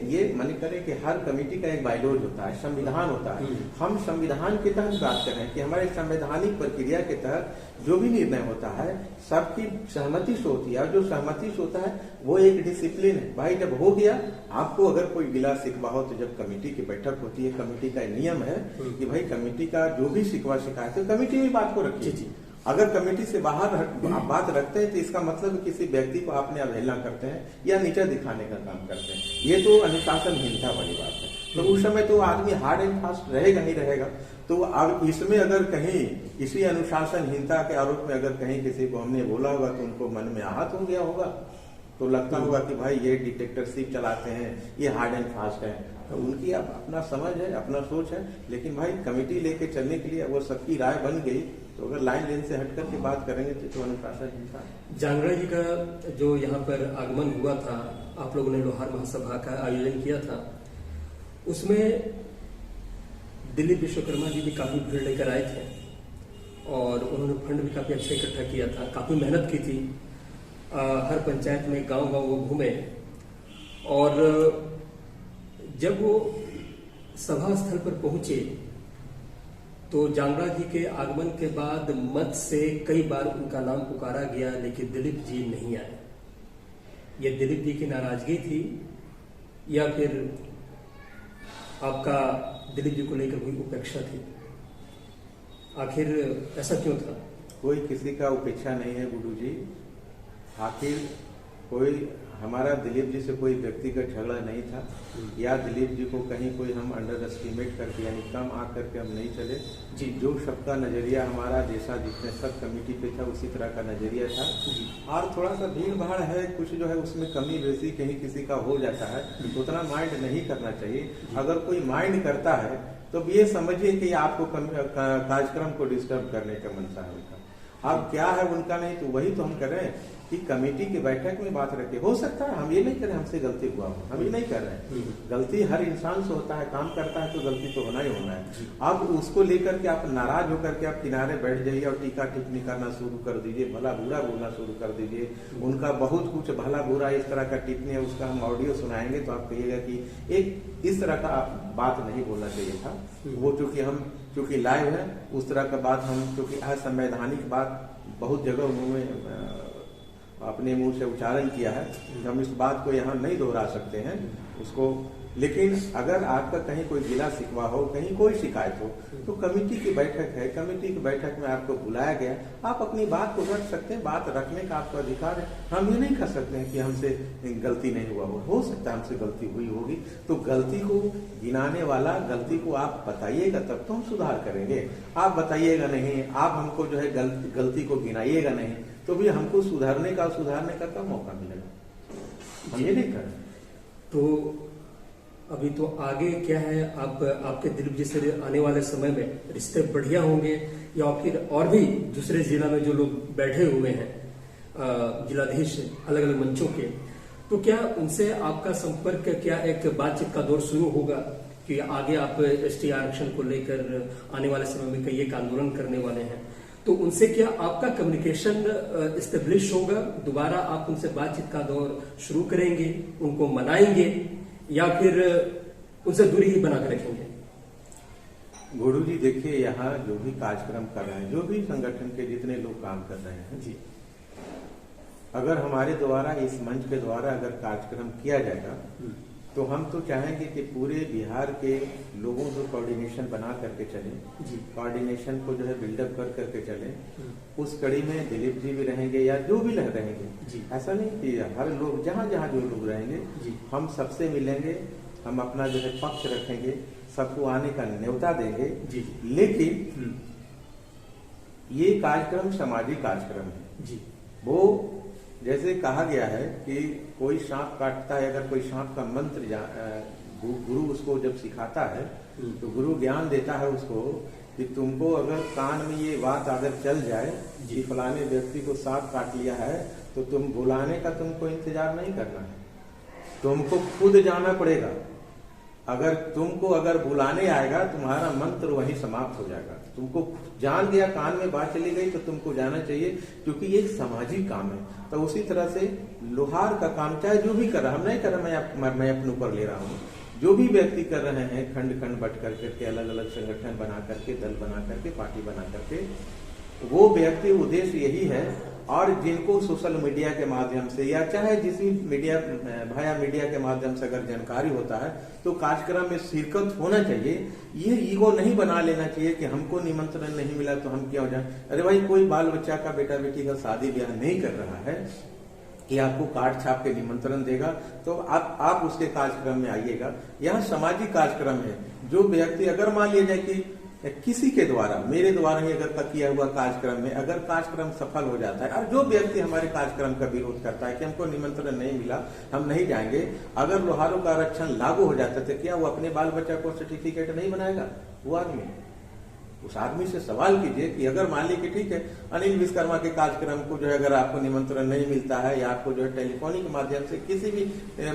ये मन करे कि हर कमेटी का एक बायलॉज होता है, संविधान होता है। हम संविधान के तहत बात कर रहे हैं कि हमारे संवैधानिक प्रक्रिया के तहत जो भी निर्णय होता है सबकी सहमति से होती है, और जो सहमति से होता है वो एक डिसिप्लिन है। भाई जब हो गया, आपको अगर कोई गिला शिकवा हो तो जब कमेटी की बैठक होती है, कमेटी का नियम है कि भाई कमेटी का जो भी शिकवा शिकायत है कमेटी में बात को रखिए। अगर कमेटी से बाहर आप बात रखते हैं तो इसका मतलब किसी व्यक्ति को आपने अवहेलना करते हैं या नीचा दिखाने का काम करते हैं, ये तो अनुशासनहीनता वाली बात है। तो उस समय तो आदमी हार्ड एंड फास्ट रहेगा ही रहेगा। तो अब इसमें अगर कहीं इसी अनुशासनहीनता के आरोप में अगर कहीं किसी को हमने बोला होगा तो उनको मन में आहत हो गया होगा, तो लगता होगा कि भाई ये डिटेक्टरशिप चलाते हैं, ये हार्ड एंड फास्ट है। तो उनकी अपना समझ है, अपना सोच है, लेकिन भाई कमेटी लेके चलने के लिए वो सबकी राय बन गई, तो अगर लाइन लेन से हट करके बात करेंगे तो अनुशासनहीनता। जांगड़ा जी का जो यहाँ पर आगमन हुआ था, आप लोगों ने लोहार महासभा का आयोजन किया था, उसमें दिलीप विश्वकर्मा जी भी काफी भीड़ लेकर आए थे और उन्होंने फंड भी काफी अच्छा इकट्ठा किया था, काफी मेहनत की थी। हर पंचायत में गांव-गांव वो घूमे, और जब वो सभा स्थल पर पहुंचे तो जांगड़ा जी के आगमन के बाद मत से कई बार उनका नाम पुकारा गया, लेकिन दिलीप जी नहीं आए। ये दिलीप जी की नाराजगी थी या फिर आपका दिलीप जी को लेकर कोई उपेक्षा थी? आखिर ऐसा क्यों था? कोई किसी का उपेक्षा नहीं है गुरु जी। आखिर कोई हमारा दिलीप जी से कोई व्यक्तिगत झगड़ा नहीं था, या दिलीप जी को कहीं कोई हम अंडर एस्टिमेट करके यानी कम आकर के हम नहीं चले जी। जो सबका नजरिया हमारा जैसा जितने सब कमेटी पे था उसी तरह का नजरिया था जी। और थोड़ा सा भीड़ भाड़ है, कुछ जो है उसमें कमी बेसी कहीं किसी का हो जाता है, तो उतना माइंड नहीं करना चाहिए। अगर कोई माइंड करता है तो ये समझिए कि आपको कार्यक्रम को डिस्टर्ब करने का मनसा है उनका। अब क्या है उनका नहीं, तो वही तो हम कर रहे हैं कि कमेटी की बैठक में बात रखे। हो सकता है हम ये नहीं करें हमसे गलती हुआ हो, हम ये नहीं कर रहे हैं। गलती हर इंसान से होता है, काम करता है तो गलती तो होना ही होना है। अब उसको लेकर के आप नाराज होकर के आप किनारे बैठ जाइए और टीका टिप्पणी करना शुरू कर दीजिए, भला बुरा बोलना शुरू कर दीजिए। उनका बहुत कुछ भला बुरा इस तरह का टिप्पणी है, उसका हम ऑडियो सुनाएंगे तो आप कहिएगा कि एक इस तरह का बात नहीं बोलना चाहिए था। वो चूंकि लाइव है, उस तरह का बात हम चूंकि असंवैधानिक बात बहुत जगह उन्होंने अपने मुंह से उच्चारण किया है, हम इस बात को यहाँ नहीं दोहरा सकते हैं उसको। लेकिन अगर आपका कहीं कोई गिला शिकवा हो, कहीं कोई शिकायत हो, तो कमेटी की बैठक है, कमेटी की बैठक में आपको बुलाया गया, आप अपनी बात को रख सकते हैं, बात रखने का आपका अधिकार है। हम ये नहीं कर सकते हैं कि हमसे गलती नहीं हुआ हो सकता है हमसे गलती हुई होगी, तो गलती को गिनाने वाला, गलती को आप बताइएगा तब तो हम सुधार करेंगे। आप बताइएगा नहीं, आप हमको जो है गलती को गिनाइएगा नहीं, तो भी हमको सुधारने का कब मौका मिलेगा? हम ये नहीं कर। तो अभी तो आगे क्या है, आपके दिलीप जी से आने वाले समय में रिश्ते बढ़िया होंगे, या फिर और भी दूसरे जिला में जो लोग बैठे हुए हैं जिलाधीश अलग अलग मंचों के, तो क्या उनसे आपका संपर्क, क्या एक बातचीत का दौर शुरू होगा कि आगे आप एसटी आरक्षण को लेकर आने वाले समय में कई एक आंदोलन करने वाले हैं, तो उनसे क्या आपका कम्युनिकेशन इस्टेब्लिश होगा? दोबारा आप उनसे बातचीत का दौर शुरू करेंगे, उनको मनाएंगे, या फिर उनसे दूरी ही बना कर रखेंगे? गुरु जी देखिए, यहाँ जो भी कार्यक्रम कर रहे हैं, जो भी संगठन के जितने लोग काम कर रहे हैं जी, अगर हमारे द्वारा इस मंच के द्वारा अगर कार्यक्रम किया जाएगा तो हम तो चाहेंगे कि पूरे बिहार के लोगों को कोऑर्डिनेशन बना करके चलें, कोऑर्डिनेशन को जो है बिल्डअप कर करके चलें। उस कड़ी में दिलीप जी भी रहेंगे या जो भी रहेंगे, ऐसा नहीं कि हर लोग जहाँ जहाँ जो लोग रहेंगे हम सबसे मिलेंगे, हम अपना जो है पक्ष रखेंगे, सबको आने का न्योता देंगे। लेकिन ये कार्यक्रम सामाजिक कार्यक्रम है जी। वो जैसे कहा गया है कि कोई सांप काटता है, अगर कोई सांप का मंत्र गुरु उसको जब सिखाता है तो गुरु ज्ञान देता है उसको कि तुमको अगर कान में ये बात अगर चल जाए कि फलाने व्यक्ति को सांप काट लिया है, तो तुम बुलाने का तुमको इंतजार नहीं करना है, तुमको खुद जाना पड़ेगा। अगर बुलाने आएगा तुम्हारा मंत्र वहीं समाप्त हो जाएगा। तुमको जान गया, कान में बात चली गई तो तुमको जाना चाहिए, क्योंकि ये एक सामाजिक काम है। तो उसी तरह से लोहार का काम चाहे जो भी कर रहा, हम नहीं कर रहा, मैं अपने ऊपर ले रहा हूँ, जो भी व्यक्ति कर रहे हैं खंड खंड बट करके अलग अलग संगठन बना करके, दल बना करके, पार्टी बना करके, वो व्यक्ति उद्देश्य यही है। और जिनको सोशल मीडिया के माध्यम से या चाहे जिस भी मीडिया के माध्यम से अगर जानकारी होता है तो कार्यक्रम में शिरकत होना चाहिए। ये ईगो नहीं बना लेना चाहिए कि हमको निमंत्रण नहीं मिला तो हम क्यों जाए। अरे भाई, कोई बाल बच्चा का बेटा बेटी का शादी ब्याह नहीं कर रहा है कि आपको कार्ड छाप के निमंत्रण देगा तो आप उसके कार्यक्रम में आइएगा। यहाँ सामाजिक कार्यक्रम है। जो व्यक्ति अगर मान लिया जाए कि किसी के द्वारा, मेरे द्वारा ही अगर किया हुआ कार्यक्रम में अगर कार्यक्रम सफल हो जाता है, और जो व्यक्ति हमारे कार्यक्रम का विरोध करता है कि हमको निमंत्रण नहीं मिला, हम नहीं जाएंगे, अगर लोहारों का आरक्षण लागू हो जाता है तो क्या वो अपने बाल बच्चा को सर्टिफिकेट नहीं बनाएगा? वो आदमी, उस आदमी से सवाल कीजिए कि अगर मान लीजिए कि ठीक है, अनिल विश्वकर्मा के कार्यक्रम को जो है अगर आपको निमंत्रण नहीं मिलता है या आपको जो है टेलीफोनिक माध्यम से किसी भी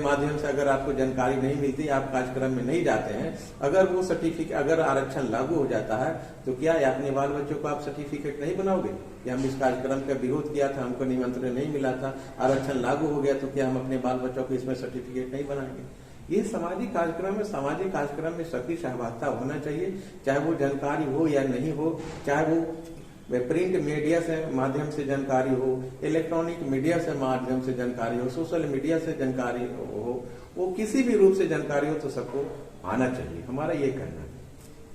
माध्यम से अगर आपको जानकारी नहीं मिलती, आप कार्यक्रम में नहीं जाते हैं, अगर वो सर्टिफिकेट, अगर आरक्षण लागू हो जाता है तो क्या अपने बाल बच्चों को आप सर्टिफिकेट नहीं बनाओगे कि हम इस कार्यक्रम का विरोध किया था, हमको निमंत्रण नहीं मिला था, आरक्षण लागू हो गया, तो क्या हम अपने बाल बच्चों को इसमें सर्टिफिकेट नहीं बनाएंगे? ये सामाजिक कार्यक्रम है। सामाजिक कार्यक्रम में सबकी सहभागिता होना चाहिए, चाहे वो जानकारी हो या नहीं हो, चाहे वो प्रिंट मीडिया से माध्यम से जानकारी हो, इलेक्ट्रॉनिक मीडिया से माध्यम से जानकारी हो, सोशल मीडिया से जानकारी हो, वो किसी भी रूप से जानकारी हो तो सबको आना चाहिए। हमारा ये कहना है।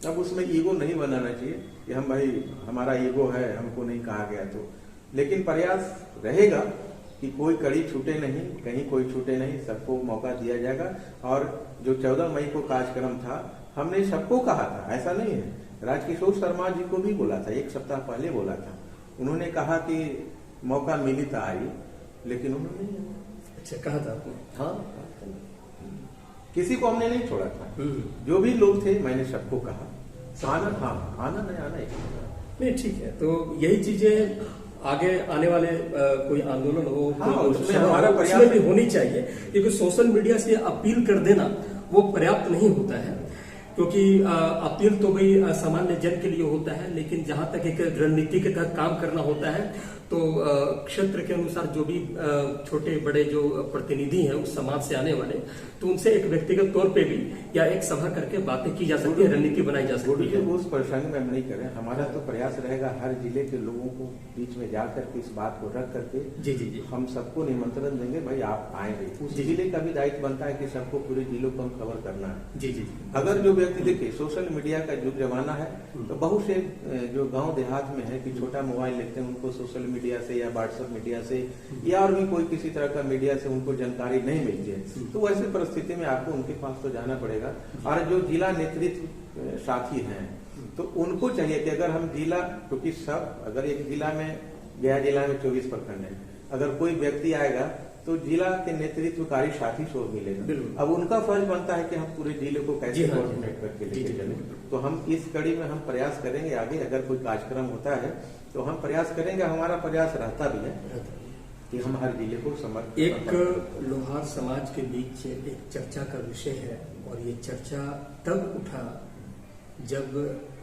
अब उसमें ईगो नहीं बनाना चाहिए कि हम भाई हमारा ईगो है, हमको नहीं कहा गया तो, लेकिन प्रयास रहेगा कि कोई कड़ी छूटे नहीं, कहीं कोई छूटे नहीं, सबको मौका दिया जाएगा। और जो 14 मई को कार्यक्रम था, हमने सबको कहा था, ऐसा नहीं है, राजकिशोर शर्मा जी को भी बोला था, 1 सप्ताह पहले बोला था, उन्होंने कहा कि मौका मिली तो आई, लेकिन उन्होंने अच्छा कहा था आपने? हाँ, किसी को हमने नहीं छोड़ा था। जो भी लोग थे मैंने सबको कहा आना, हाँ आना नहीं आना एक नहीं, ठीक है। तो यही चीजें आगे आने वाले कोई आंदोलन हो, हाँ, कोई उसमें हो, हमारा उसमें भी प्रयास होनी चाहिए, क्योंकि सोशल मीडिया से अपील कर देना वो पर्याप्त नहीं होता है। क्योंकि अपील तो भाई सामान्य जन के लिए होता है, लेकिन जहां तक एक रणनीति के तहत काम करना होता है तो क्षेत्र के अनुसार जो भी छोटे बड़े जो प्रतिनिधि हैं उस समाज से आने वाले, तो उनसे एक व्यक्तिगत तौर पे भी या एक सभा करके बातें की जा सकती है, रणनीति बनाई जा सकती है। उस प्रसंग में हम नहीं करें, हमारा तो प्रयास रहेगा हर जिले के लोगों को बीच में जा करके इस बात को रख करके जी जी जी हम सबको निमंत्रण देंगे, भाई आप आएंगे। उस जिले का भी दायित्व बनता है कि सबको पूरे जिलों को हम कवर करना है। जी जी। अगर जो व्यक्ति देखिए सोशल मीडिया का युग जमाना है, तो बहुत से जो गांव देहात में है कि छोटा मोबाइल लेते हैं, उनको सोशल मीडिया से या व्हाट्सएप मीडिया से या और भी कोई किसी तरह का मीडिया से उनको जानकारी नहीं मिलती है। तो वैसे परिस्थिति में आपको उनके पास तो जाना पड़ेगा। और जो जिला नेतृत्व साथी हैं तो उनको चाहिए कि अगर हम जिला, क्योंकि सब अगर एक जिला में, गया जिला में 24 प्रखंड है, अगर कोई व्यक्ति आएगा तो जिला के नेतृत्वकारी साथी से मिलेगा। अब उनका फर्ज बनता है कि हम पूरे जिले को कैसे कोऑर्डिनेट करके लेके चले। तो हम इस कड़ी में हम प्रयास करेंगे। आगे अगर कोई कार्यक्रम होता है तो हम प्रयास करेंगे, हमारा प्रयास रहता भी है कि हम हर जिले को समर्थ। एक लोहार समाज के बीच एक चर्चा का विषय है, और ये चर्चा तब उठा जब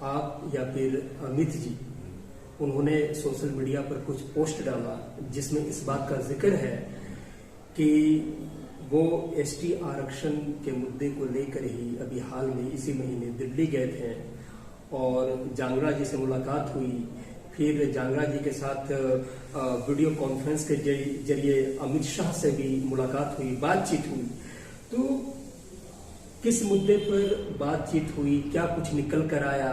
आप या फिर अमित जी, उन्होंने सोशल मीडिया पर कुछ पोस्ट डाला जिसमें इस बात का जिक्र है कि वो एसटी आरक्षण के मुद्दे को लेकर ही अभी हाल में इसी महीने दिल्ली गए थे और जांगड़ा जी से मुलाकात हुई। फिर जांगड़ा जी के साथ वीडियो कॉन्फ्रेंस के जरिए अमित शाह से भी मुलाकात हुई, बातचीत हुई। तो किस मुद्दे पर बातचीत हुई, क्या कुछ निकल कर आया,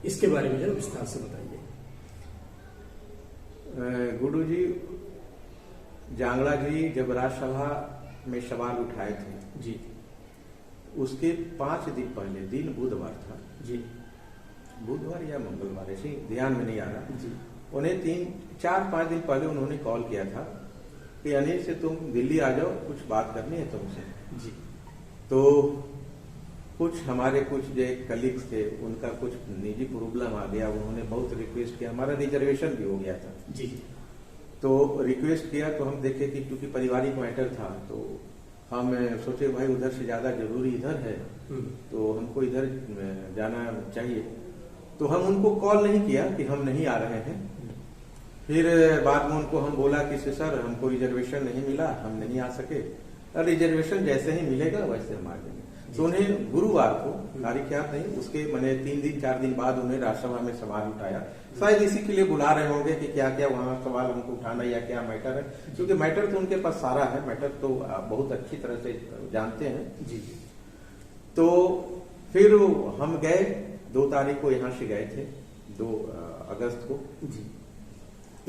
इसके बारे में जरा विस्तार से बताइए। गुरु जी, जांगड़ा जी जब राज्यसभा में सवाल उठाए थे जी, उसके 5 दिन पहले, दिन बुधवार था जी, बुधवार या मंगलवार, ऐसे ध्यान में नहीं आ रहा जी, उन्हें 4-5 दिन पहले उन्होंने कॉल किया था कि अनिल से तुम दिल्ली आ जाओ, कुछ बात करनी है तुमसे जी। तो कुछ हमारे कुछ जो कलीग्स थे उनका कुछ निजी प्रॉब्लम आ गया, उन्होंने बहुत रिक्वेस्ट किया, हमारा रिजर्वेशन भी हो गया था जी। तो रिक्वेस्ट किया तो हम देखे कि क्योंकि पारिवारिक मैटर था तो हम सोचे भाई उधर से ज्यादा जरूरी इधर है तो हमको इधर जाना चाहिए। तो हम उनको कॉल नहीं किया कि हम नहीं आ रहे हैं। फिर बाद में उनको हम बोला कि सर हमको रिजर्वेशन नहीं मिला, हम नहीं आ सके, रिजर्वेशन जैसे ही मिलेगा वैसे हम आ जाएंगे। तो उन्हें गुरुवार को, तारीख याद नहीं, उसके मैंने 3-4 दिन बाद उन्हें राज्यसभा में सवाल उठाया। शायद इसी के लिए बुला रहे होंगे कि क्या क्या वहाँ सवाल हमको उठाना या क्या मैटर है, क्योंकि मैटर तो उनके पास सारा है, मैटर तो बहुत अच्छी तरह से जानते हैं जी। तो फिर हम गए, 2 तारीख को यहाँ से गए थे, 2 अगस्त को जी,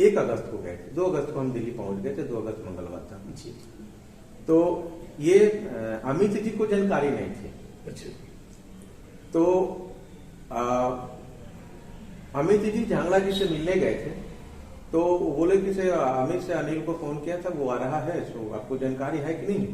1 अगस्त को गए थे, 2 अगस्त को हम दिल्ली पहुंच गए थे, 2 अगस्त मंगलवार था जी। तो ये अमित जी को जानकारी नहीं थी। अच्छा। तो अमित जी जांगड़ा जी से मिलने गए थे तो वो बोले कि से अमित से अनिल को फोन किया था, वो आ रहा है, सो आपको जानकारी है कि नहीं?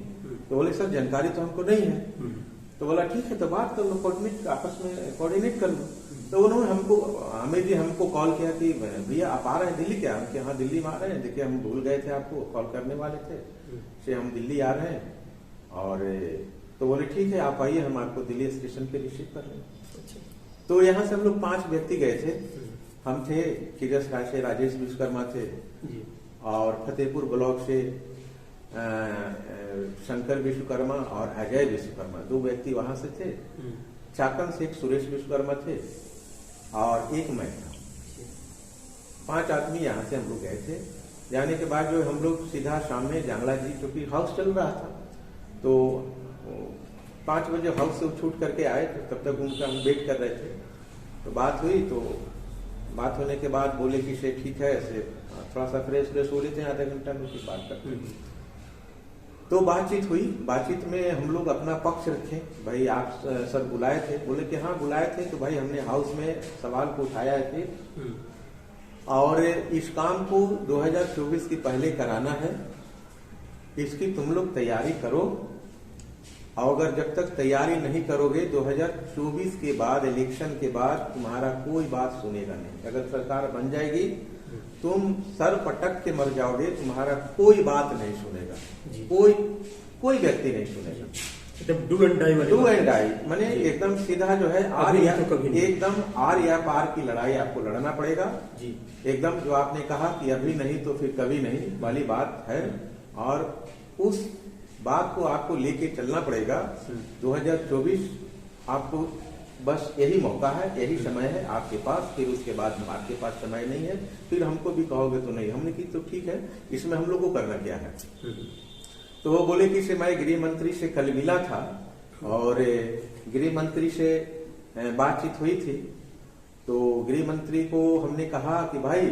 तो बोले सर जानकारी तो हमको नहीं है। तो बोला ठीक है तो बात कर लो, कोऑर्डिनेट आपस में कोऑर्डिनेट कर लो। तो उन्होंने हमको, अमित जी हमको कॉल किया कि भैया आप आ रहे हैं दिल्ली क्या? हम कि हाँ दिल्ली में आ रहे हैं, देखिए हम भूल गए थे आपको कॉल करने वाले थे, से हम दिल्ली आ रहे हैं। और तो बोले ठीक है आप आइए, हम आपको दिल्ली स्टेशन पे रिसीव कर लेंगे। तो यहाँ से हम लोग 5 व्यक्ति गए थे। हम थे खीरसराय से राजेश विश्वकर्मा थे और फतेहपुर ब्लॉक से शंकर विश्वकर्मा और अजय विश्वकर्मा, 2 व्यक्ति वहां से थे। चाकन से एक सुरेश विश्वकर्मा थे और एक मैं था। 5 आदमी यहाँ से हम लोग गए थे। जाने के बाद जो हम लोग सीधा सामने जांगड़ा जी, क्योंकि हाउस चल रहा था तो 5 बजे हाउस से छूट करके आए, तो तब तक उनका हम वेट कर रहे थे। तो बात हुई, तो बात होने के बाद बोले कि से ठीक है, ऐसे थोड़ा सा फ्रेश हो लेते हैं, आधा घंटा में कुछ बात करते हैं। तो बातचीत हुई, बातचीत में हम लोग अपना पक्ष रखे, भाई आप सर बुलाए थे? बोले कि हाँ बुलाए थे, तो भाई हमने हाउस में सवाल को उठाया थे और इस काम को 2024 के पहले कराना है, इसकी तुम लोग तैयारी करो। और अगर जब तक तैयारी नहीं करोगे 2024 के बाद, इलेक्शन के बाद तुम्हारा कोई बात सुनेगा नहीं। अगर सरकार बन जाएगी तुम सर पटक के मर जाओगे, तुम्हारा कोई बात नहीं सुनेगा, जी। कोई व्यक्ति नहीं सुनेगा। एकदम डू एंड डाई वाली डू बात। एंड डाई माने एकदम सीधा जो है आर अभी या नहीं तो कभी नहीं। एकदम आर या पार की लड़ाई आपको लड़ना पड़ेगा। जी। एकदम जो आपने कहा कि अभी नहीं तो फिर कभी नहीं वाली बात है, और उस बात को आपको लेके चलना पड़ेगा। 2024 आपको बस यही मौका है, यही समय है आपके पास, फिर उसके बाद आपके पास समय नहीं है। फिर हमको भी कहोगे तो नहीं, हमने की तो ठीक है, इसमें हम लोग को करना क्या है। तो वो बोले कि से मैं गृह मंत्री से कल मिला था और गृह मंत्री से बातचीत हुई थी, तो गृह मंत्री को हमने कहा कि भाई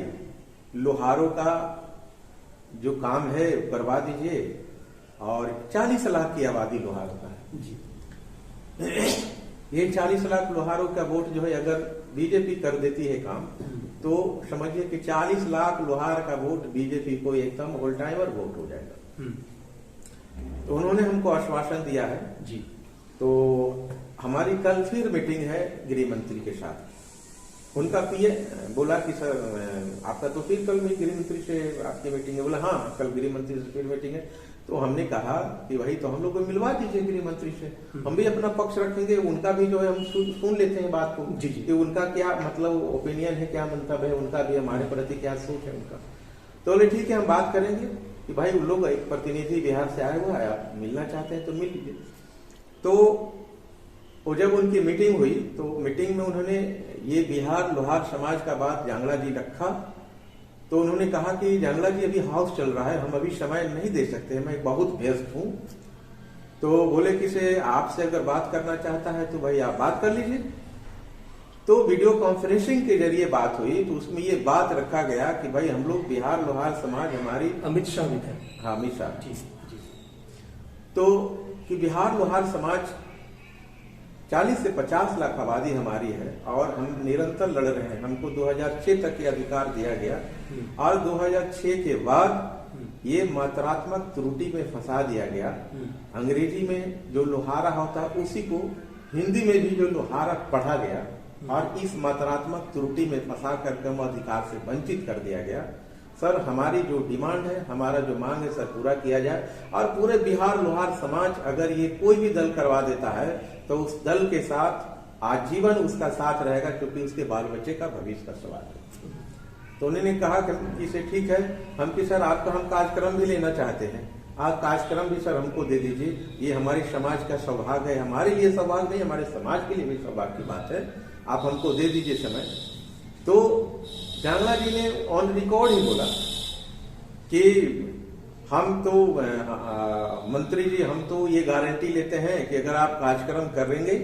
लोहारों का जो काम है करवा दीजिए, और 40 लाख की आबादी लोहारों का है जी। ये 40 लाख लोहारों का वोट जो है अगर बीजेपी कर देती है काम, तो समझिए कि 40 लाख लोहार का वोट बीजेपी को एकदम ऑल टाइमर वोट हो जाएगा। तो उन्होंने हमको आश्वासन दिया है जी। तो हमारी कल फिर मीटिंग है गृह मंत्री के साथ। उनका पीए बोला कि सर आपका तो फिर कल में गृह मंत्री से आपकी मीटिंग है। बोला हाँ कल गृह मंत्री से फिर मीटिंग है। तो हमने कहा कि भाई तो हम लोग को मिलवा दीजिए गृह मंत्री से, हम भी अपना पक्ष रखेंगे, उनका भी जो है हम सुन लेते हैं बात को जी जी। कि उनका क्या मतलब ओपिनियन है, क्या मंतव्य है, उनका भी हमारे प्रति क्या सोच है उनका। तो बोले ठीक है हम बात करेंगे कि भाई उन लोग एक प्रतिनिधि बिहार से आया हुआ है, आप मिलना चाहते हैं तो मिल लीजिए। तो वो जब उनकी मीटिंग हुई तो मीटिंग में उन्होंने ये बिहार लोहार समाज का बात जांगला जी रखा। तो उन्होंने कहा कि जांगला जी अभी हाउस चल रहा है, हम अभी समय नहीं दे सकते, मैं बहुत व्यस्त हूं। तो बोले कि से आपसे अगर बात करना चाहता है तो भाई आप बात कर लीजिए। तो वीडियो कॉन्फ्रेंसिंग के जरिए बात हुई, तो उसमें ये बात रखा गया कि भाई हम लोग बिहार लोहार समाज हमारी अमित शाह भी थे। हाँ अमित शाह जी जी। तो कि बिहार लोहार समाज 40 से 50 लाख आबादी हमारी है और हम निरंतर लड़ रहे हैं। हमको 2006 तक के अधिकार दिया गया और 2006 के बाद ये मात्रात्मक त्रुटि में फंसा दिया गया। अंग्रेजी में जो लोहारा होता है उसी को हिंदी में भी जो लोहारा पढ़ा गया और इस मात्रात्मक त्रुटि में फंसा करके हम अधिकार से वंचित कर दिया गया। सर हमारी जो डिमांड है, हमारा जो मांग है सर पूरा किया जाए और पूरे बिहार लोहार समाज अगर ये कोई भी दल करवा देता है तो उस दल के साथ आजीवन उसका साथ रहेगा, क्योंकि उसके बाल बच्चे का भविष्य का सवाल है। तो उन्होंने कहा कि इसे ठीक है, हम कि सर आपका हम कार्यक्रम भी लेना चाहते हैं, आप कार्यक्रम भी सर हमको दे दीजिए, ये हमारे समाज का सौभाग्य है, हमारे लिए सौभाग्य नहीं हमारे समाज के लिए भी सौभाग्य की बात है, आप हमको दे दीजिए समय। तो जांगला जी ने ऑन रिकॉर्ड ही बोला कि हम तो मंत्री जी हम तो ये गारंटी लेते हैं कि अगर आप कार्यक्रम करेंगे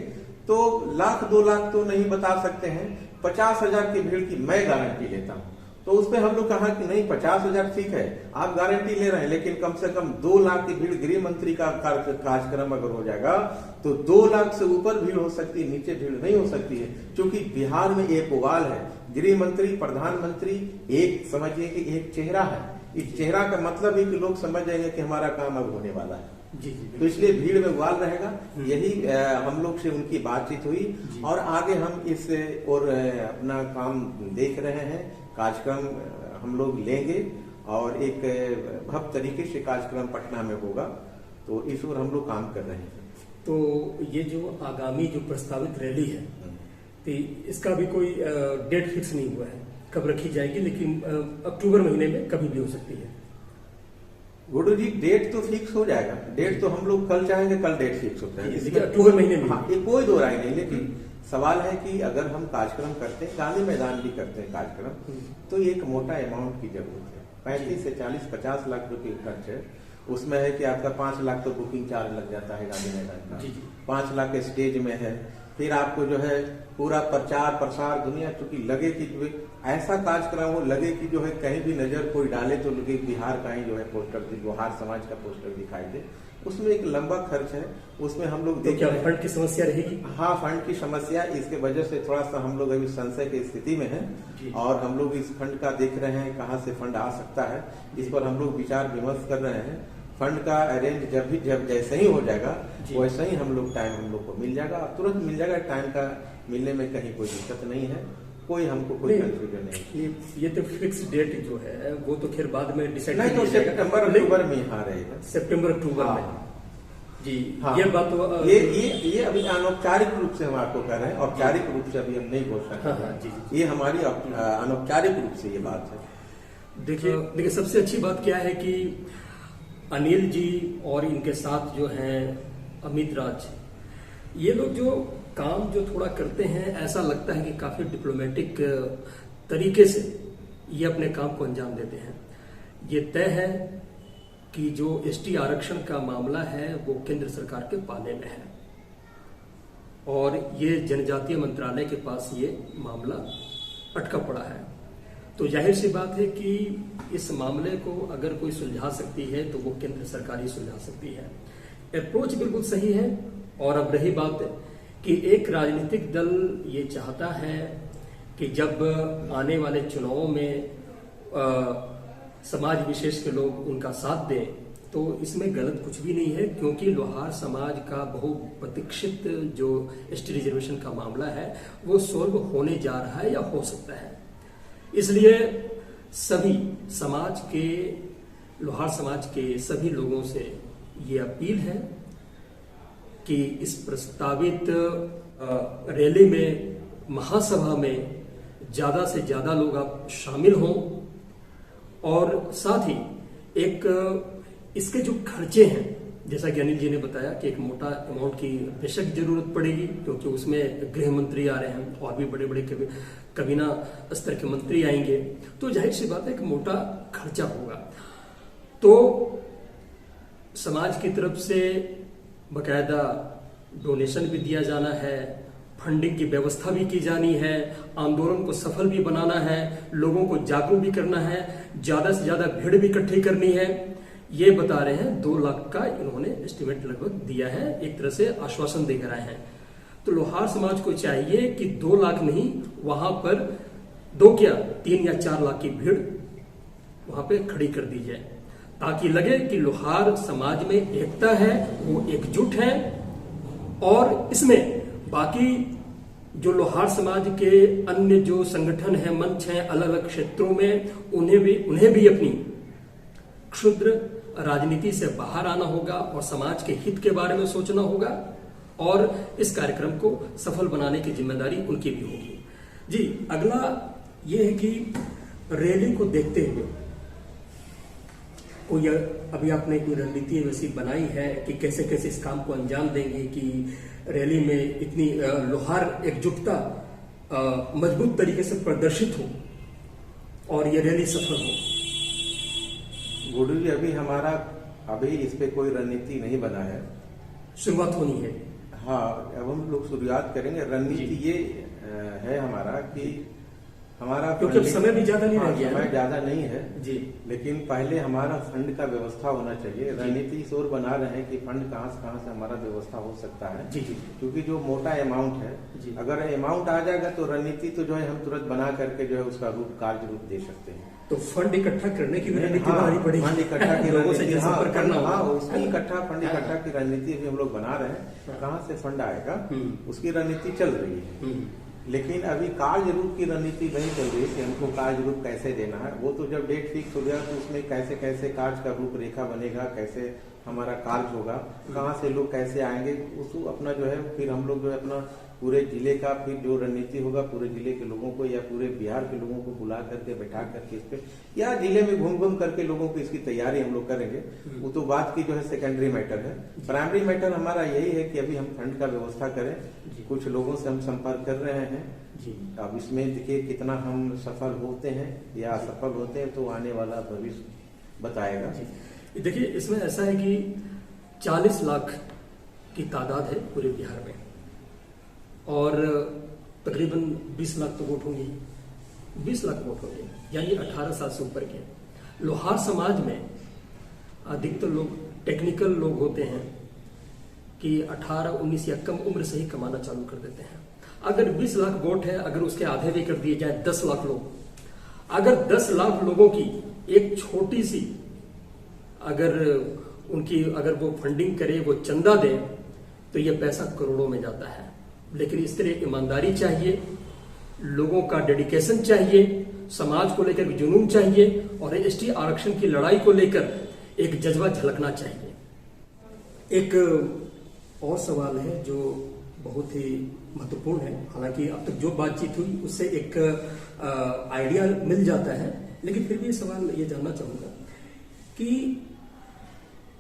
तो 1 लाख 2 लाख तो नहीं बता सकते हैं, 50,000 की भीड़ की मैं गारंटी लेता हूं। तो उस पर हम लोग कहा कि नहीं 50,000 ठीक है आप गारंटी ले रहे हैं, लेकिन कम से कम 2 लाख की भीड़, गृह मंत्री का कार्यक्रम अगर हो जाएगा तो 2 लाख से ऊपर भीड़ हो सकती है, नीचे भीड़ नहीं हो सकती है। क्योंकि बिहार में एक उबाल है, गृह मंत्री प्रधानमंत्री एक समझिए कि एक चेहरा है, इस चेहरा का मतलब ही कि लोग समझ जाएंगे कि हमारा काम अब होने वाला है। जी जी। तो इसलिए भीड़ में उबाल रहेगा। यही हम लोग से उनकी बातचीत हुई और आगे हम इस और अपना काम देख रहे हैं, कार्यक्रम हम लोग लेंगे और एक भव्य तरीके से कार्यक्रम पटना में होगा, तो इस ओर हम लोग काम कर रहे हैं। तो ये जो आगामी जो प्रस्तावित रैली है तो इसका भी कोई डेट फिक्स नहीं हुआ है कब रखी जाएगी, लेकिन अक्टूबर महीने में कभी भी हो सकती है। गुड्डू जी डेट तो फिक्स हो जाएगा, डेट तो हम लोग कल चाहेंगे कल डेट फिक्स होता है, इसमें अक्टूबर महीने में। हाँ ये कोई दो राय नहीं, लेकिन सवाल है कि अगर हम कार्यक्रम करते हैं, गांधी मैदान भी करते हैं कार्यक्रम, तो एक मोटा अमाउंट की जरूरत है। 35 से 40 50 लाख रुपए खर्च है, उसमें है कि आपका 5 लाख तो बुकिंग चार्ज लग जाता है गांधी मैदान का, 5 लाख स्टेज में है, फिर आपको जो है पूरा प्रचार प्रसार दुनिया चूंकि लगे कि ऐसा कार्यक्रम हो लगे कि जो है कहीं भी नजर कोई डाले तो लगे बिहार का ही जो है पोस्टर, लोहार समाज का पोस्टर दिखाई दे, उसमें एक लंबा खर्च है, उसमें हम लोग तो क्या फंड की समस्या रहेगी? हाँ फंड की समस्या, इसके वजह से थोड़ा सा हम लोग अभी संशय की स्थिति में हैं और हम लोग इस फंड का देख रहे हैं कहाँ से फंड आ सकता है, इस पर हम लोग विचार विमर्श कर रहे हैं। फंड का अरेंज जब जैसे ही हो जाएगा वैसे ही हम लोग टाइम हम लोग को मिल जाएगा, तुरंत मिल जाएगा, टाइम का मिलने में कहीं कोई दिक्कत नहीं है। कोई हमको कोई कंफ्यूजन नहीं। ये तो फिक्स डेट जो है वो तो फिर बाद में डिसाइड नहीं, तो सितंबर अक्टूबर में यहाँ रहेगा, सितंबर अक्टूबर में। जी हाँ, ये बात तो ये अभी अनौपचारिक रूप से हम आपको कह रहे हैं, औपचारिक रूप से अभी हम नहीं घोषणा कर रहे हैं। जी। ये हमारी अनौपचारिक रूप से ये बात है। देखिए सबसे अच्छी बात क्या है कि अनिल जी और इनके साथ जो हैं अमित राज, ये लोग जो काम जो थोड़ा करते हैं, ऐसा लगता है कि काफी डिप्लोमेटिक तरीके से ये अपने काम को अंजाम देते हैं। ये तय है कि जो एसटी आरक्षण का मामला है वो केंद्र सरकार के पाले में है और ये जनजातीय मंत्रालय के पास ये मामला अटका पड़ा है। तो जाहिर सी बात है कि इस मामले को अगर कोई सुलझा सकती है तो वो केंद्र सरकार ही सुलझा सकती है। अप्रोच बिल्कुल सही है। और अब रही बात कि एक राजनीतिक दल ये चाहता है कि जब आने वाले चुनावों में समाज विशेष के लोग उनका साथ दें, तो इसमें गलत कुछ भी नहीं है, क्योंकि लोहार समाज का बहुप्रतीक्षित जो एसटी रिजर्वेशन का मामला है वो सोल्व होने जा रहा है या हो सकता है। इसलिए सभी समाज के, लोहार समाज के सभी लोगों से ये अपील है कि इस प्रस्तावित रैली में, महासभा में ज्यादा से ज्यादा लोग आप शामिल हों और साथ ही एक इसके जो खर्चे हैं, जैसा कि अनिल जी ने बताया कि एक मोटा अमाउंट की बेशक जरूरत पड़ेगी, क्योंकि उसमें गृह मंत्री आ रहे हैं और भी बड़े बड़े कबीना स्तर के मंत्री आएंगे, तो जाहिर सी बात है कि मोटा खर्चा होगा। तो समाज की तरफ से बकायदा डोनेशन भी दिया जाना है, फंडिंग की व्यवस्था भी की जानी है, आंदोलन को सफल भी बनाना है, लोगों को जागरूक भी करना है, ज्यादा से ज्यादा भीड़ भी इकट्ठी करनी है। ये बता रहे हैं 2 लाख का इन्होंने एस्टिमेट लगभग दिया है, एक तरह से आश्वासन देकर आए हैं। तो लोहार समाज को चाहिए कि 2 लाख नहीं, वहां पर 2 क्या 3 या 4 लाख की भीड़ वहां पे खड़ी कर दी जाए, ताकि लगे कि लोहार समाज में एकता है, वो एकजुट है। और इसमें बाकी जो लोहार समाज के अन्य जो संगठन है, मंच हैं अलग अलग क्षेत्रों में, उन्हें भी अपनी क्षुद्र राजनीति से बाहर आना होगा और समाज के हित के बारे में सोचना होगा और इस कार्यक्रम को सफल बनाने की जिम्मेदारी उनकी भी होगी। जी, अगला ये है कि रैली को देखते हुए कोई अभी आपने कोई रणनीति वैसी बनाई है कि कैसे कैसे इस काम को अंजाम देंगे कि रैली में इतनी लोहार एकजुटता मजबूत तरीके से प्रदर्शित हो और ये रैली सफल हो? गुरु जी, अभी इस पे कोई रणनीति नहीं बना है, शुरुआत होनी है। हाँ, अब हम लोग शुरुआत करेंगे। रणनीति ये है हमारा कि हमारा, क्योंकि अब समय भी ज्यादा नहीं रह गया, समय ज्यादा नहीं है जी, लेकिन पहले हमारा फंड का व्यवस्था होना चाहिए। रणनीति इस ओर बना रहे हैं कि फंड कहाँ से हमारा व्यवस्था हो सकता है। जी जी, क्योंकि जो मोटा अमाउंट है, अगर अमाउंट आ जाएगा तो रणनीति तो जो है हम तुरंत बना करके जो है उसका कार्य रूप दे सकते हैं। तो फंड इकट्ठा करने की रणनीति बनानी पड़ेगी, फंड इकट्ठा की लोगों से रणनीति, संपर्क करना होगा। उसकी फंड इकट्ठा की रणनीति अभी हम लोग बना रहे हैं। कहाँ से फंड आएगा उसकी रणनीति चल रही है, लेकिन अभी कार्य रूप की रणनीति नहीं चल रही कि हमको कार्य रूप कैसे देना है। वो तो जब डेट फिक्स हो गया तो उसमें कैसे कैसे कार्य का रूपरेखा बनेगा, कैसे हमारा कार्य होगा, कहाँ से लोग कैसे आएंगे, उसको अपना जो है फिर हम लोग जो है अपना पूरे जिले का फिर जो रणनीति होगा पूरे जिले के लोगों को या पूरे बिहार के लोगों को बुला करके बैठा करके इस पे या जिले में घूम घूम करके लोगों को इसकी तैयारी हम लोग करेंगे। वो तो बात की जो है सेकेंडरी मैटर है। प्राइमरी मैटर हमारा यही है कि अभी हम फंड का व्यवस्था करें। कुछ लोगों से हम संपर्क कर रहे हैं जी। अब इसमें देखिए कितना हम सफल होते हैं या असफल होते हैं तो आने वाला भविष्य बताएगा। देखिए, इसमें ऐसा है कि 40 लाख की तादाद है पूरे बिहार में और तकरीबन 20 लाख तो वोट होंगे, 20 लाख वोट होंगे, यानी 18 साल से ऊपर के। लोहार समाज में अधिकतर लोग टेक्निकल लोग होते हैं कि 18, 19 या कम उम्र से ही कमाना चालू कर देते हैं। अगर 20 लाख वोट है, अगर उसके आधे भी कर दिए जाए 10 लाख लोग, अगर 10 लाख लोगों की एक छोटी सी अगर वो फंडिंग करे, वो चंदा दे, तो ये पैसा करोड़ों में जाता है। लेकिन इस तरह ईमानदारी चाहिए लोगों का डेडिकेशन चाहिए, समाज को लेकर जुनून चाहिए और एसटी आरक्षण की लड़ाई को लेकर एक जज्बा झलकना चाहिए। एक और सवाल है जो बहुत ही महत्वपूर्ण है, हालांकि अब तक जो बातचीत हुई उससे एक आइडिया मिल जाता है, लेकिन फिर भी सवाल ये जानना चाहूंगा कि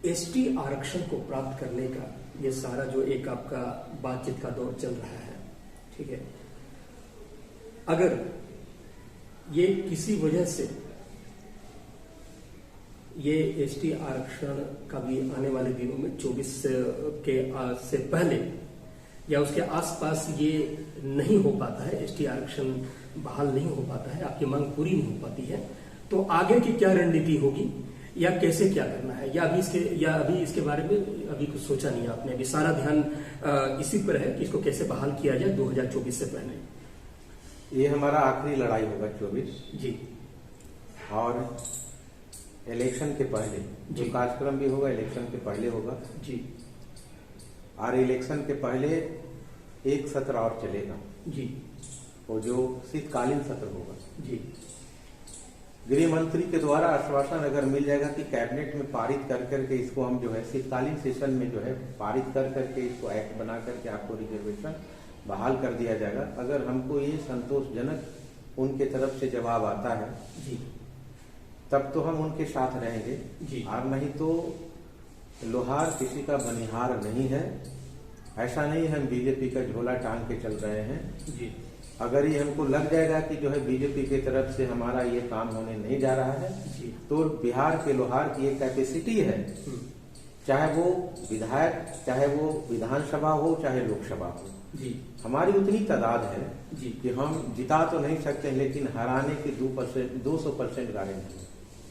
एसटी आरक्षण को प्राप्त करने का ये सारा जो एक आपका बातचीत का दौर चल रहा है, ठीक है, अगर ये किसी वजह से ये एसटी आरक्षण का भी आने वाले दिनों में 24 से पहले या उसके आसपास ये नहीं हो पाता है, एसटी आरक्षण बहाल नहीं हो पाता है, आपकी मांग पूरी नहीं हो पाती है, तो आगे की क्या रणनीति होगी या कैसे क्या करना है, या अभी इसके बारे में अभी कुछ सोचा नहीं आपने? अभी सारा ध्यान इसी पर है कि इसको कैसे बहाल किया जाए 2024 से पहले। ये हमारा आखिरी लड़ाई होगा 24 जी, और इलेक्शन के पहले जो कार्यक्रम भी होगा इलेक्शन के पहले होगा जी, और इलेक्शन के पहले एक सत्र और चलेगा जी, और जो शीतकालीन सत्र होगा जी, गृह मंत्री के द्वारा आश्वासन अगर मिल जाएगा कि कैबिनेट में पारित कर करके इसको हम जो है शीतकालीन सेशन में जो है पारित कर करके इसको एक्ट बना करके आपको रिजर्वेशन बहाल कर दिया जाएगा। अगर हमको ये संतोषजनक उनके तरफ से जवाब आता है जी, तब तो हम उनके साथ रहेंगे जी, और नहीं तो लोहार किसी का बनिहार नहीं है। ऐसा नहीं हम बीजेपी का झोला टांग के चल रहे हैं जी, अगर ये हमको लग जाएगा कि जो है बीजेपी की तरफ से हमारा ये काम होने नहीं जा रहा है जी, तो बिहार के लोहार की एक कैपेसिटी है, चाहे वो विधायक, चाहे वो विधानसभा हो, चाहे लोकसभा हो, जी, हमारी उतनी तादाद है जी, कि हम जिता तो नहीं सकते लेकिन हराने की 200% गारंटी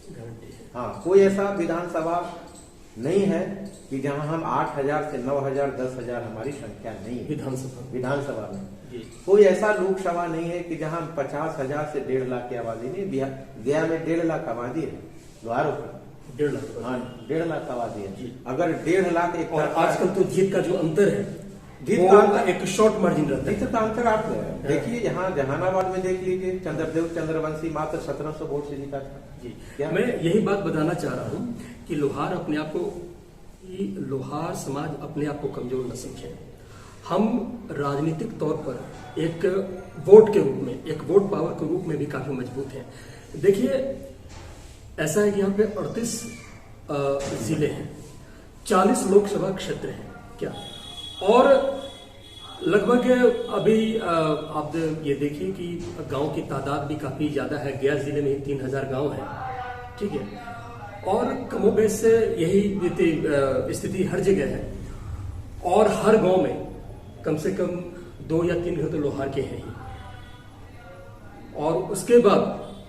गारंटी है। हाँ, कोई ऐसा विधानसभा नहीं है कि जहां हम 8,000 से 9,000 10,000 हमारी संख्या नहीं है विधानसभा में। जी, कोई ऐसा लोकसभा नहीं है कि जहां 50,000 से 1.5 लाख की आबादी नहीं। गया में 1.5 लाख आबादी है लोहारों की, 1.5 लाख, हाँ 1.5 लाख आबादी जी। है। अगर 1.5 लाख एक और आजकल तो जीत का जो अंतर है, जीत वो का अंतर एक शॉर्ट मार्जिन रहता है। जीत का अंतर आप देखिए, यहाँ जहानाबाद में देख लीजिए, चंद्रदेव चंद्रवंशी मात्र 1700 वोट से जीता था। जी, क्या? मैं यही बात बताना चाह रहा हूं कि लोहार अपने आप को, लोहार समाज अपने आप को कमजोर न समझे। हम राजनीतिक तौर पर एक वोट के रूप में, एक वोट पावर के रूप में भी काफी मजबूत हैं। देखिए, ऐसा है कि यहाँ पे 38 जिले हैं, 40 लोकसभा क्षेत्र हैं क्या, और लगभग अभी आप ये देखिए कि गांव की तादाद भी काफी ज्यादा है। गया जिले में 3000 गांव है, ठीक है, और कमोबेश से यही स्थिति हर जगह है, और हर गांव में कम से कम 2 या 3 घर तो लोहार के हैं ही। और उसके बाद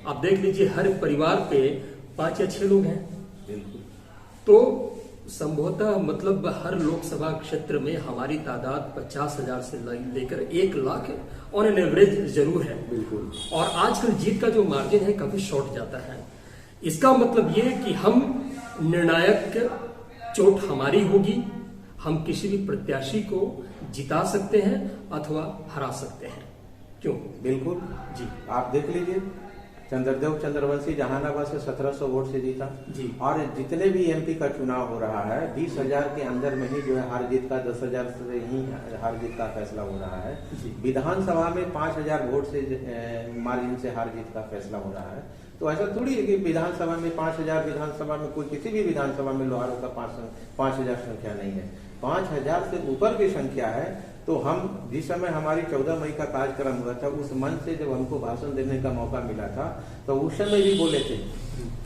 आप देख लीजिए, हर परिवार पे 5 या 6 लोग हैं। बिल्कुल। तो संभवतः मतलब हर लोकसभा क्षेत्र में हमारी तादाद 50,000 से लेकर 1 लाख ऑन एन एवरेज जरूर है। बिल्कुल। और आजकल जीत का जो मार्जिन है काफी शॉर्ट जाता है। इसका मतलब ये कि हम निर्णायक चोट हमारी होगी, हम किसी भी प्रत्याशी को जिता सकते हैं अथवा हरा सकते हैं। क्यों? बिल्कुल जी, आप देख लीजिए, चंद्रदेव चंद्रवंशी जहानाबाद से 1700 वोट से जीता जी, और जितने भी एमपी का चुनाव हो रहा है 20,000 के अंदर में ही जो है हार जीत का 10,000 से ही हार जीत का फैसला हो रहा है। विधानसभा में 5,000 वोट से मार्जिन से हार जीत का फैसला हो रहा है। तो ऐसा थोड़ी है कि विधानसभा में 5,000, विधानसभा में कोई किसी भी विधानसभा में लोहारों का 5,000 संख्या नहीं है, 5,000 से ऊपर की संख्या है। तो हम जिस समय हमारी 14 मई का कार्यक्रम हुआ था, उस मंच से जब हमको भाषण देने का मौका मिला था, तो उस समय भी बोले थे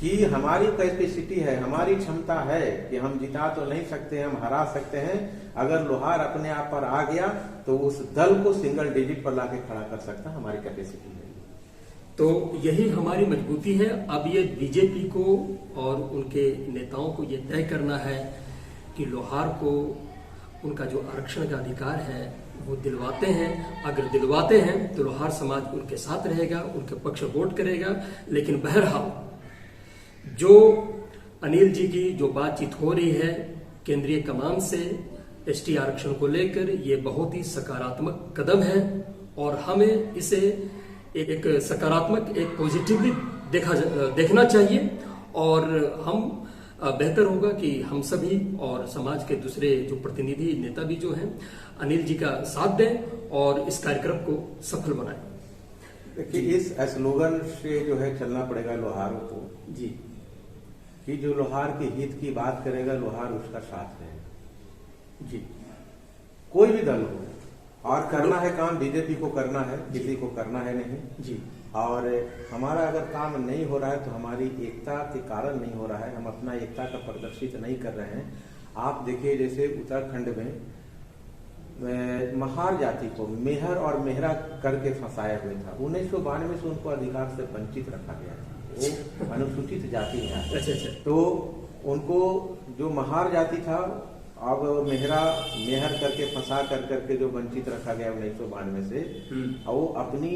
कि हमारी कैपेसिटी है, हमारी क्षमता है कि हम जिता तो नहीं सकते, हम हरा सकते हैं। अगर लोहार अपने आप पर आ गया तो उस दल को सिंगल डिजिट पर लाके खड़ा कर सकता, हमारी कैपेसिटी है। तो यही हमारी मजबूती है। अब ये बीजेपी को और उनके नेताओं को ये तय करना है कि लोहार को उनका जो आरक्षण का अधिकार है वो दिलवाते हैं। अगर दिलवाते हैं तो लोहार समाज उनके साथ रहेगा, उनके पक्ष वोट करेगा। लेकिन बहरहाल जो अनिल जी की जो बातचीत हो रही है केंद्रीय कमान से एसटी आरक्षण को लेकर, ये बहुत ही सकारात्मक कदम है और हमें इसे एक सकारात्मक, एक पॉजिटिवली देखना चाहिए। और हम बेहतर होगा कि हम सभी और समाज के दूसरे जो प्रतिनिधि नेता भी जो हैं अनिल जी का साथ दें और इस कार्यक्रम को सफल बनाएं। देखिए, इस स्लोगन से जो है चलना पड़ेगा लोहारों को जी, कि जो लोहार के हित की बात करेगा लोहार उसका साथ है जी। कोई भी दल हो, और करना है काम बीजेपी को करना है, किसी को करना है नहीं जी। और हमारा अगर काम नहीं हो रहा है तो हमारी एकता के कारण नहीं हो रहा है, हम अपना एकता का प्रदर्शित नहीं कर रहे हैं। आप देखिए, जैसे उत्तराखंड में महार जाति को मेहर और मेहरा करके फंसाया हुआ था। 1992 से उनको अधिकार से वंचित रखा गया था, वो अनुसूचित जाति है। अच्छा। तो उनको जो महार जाति था, अब मेहर करके फंसा करके जो वंचित रखा गया 1992 से, और वो अपनी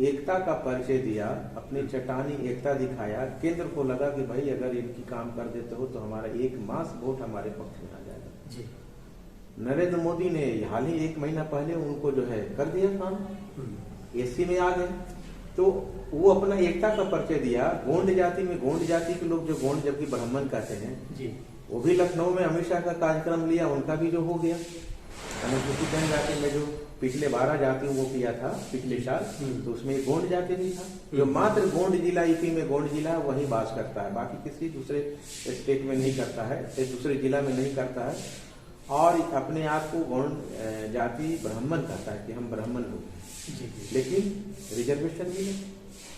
एकता का परिचय दिया, अपनी चट्टानी एकता दिखाया। केंद्र को लगा कि भाई अगर इनकी काम कर देते हो तो हमारा एक मास वोट हमारे पक्ष में आ जाएगा जी। नरेंद्र मोदी ने हाल ही 1 महीना पहले उनको जो है कर दिया काम, एससी में आ गए। तो वो अपना एकता का परिचय दिया। गोंड जाति में, गोंड जाति के लोग जो गोंड जबकि ब्राह्मण कहते हैं जी, वो भी लखनऊ में अमित शाह का कार्यक्रम लिया, उनका भी जो हो गया। अनुसूचित जनजाति में जो पिछले 12 जातियों वो किया था पिछले साल, तो उसमें गोंड जाति भी था। जो मात्र गोंड जिला, यूपी में गोंड जिला वही बास करता है, बाकी किसी दूसरे स्टेट में नहीं करता है, दूसरे जिला में नहीं करता है। और अपने आप को गोंड जाति ब्राह्मण कहता है कि हम ब्राह्मण लोग, लेकिन रिजर्वेशन भी नहीं।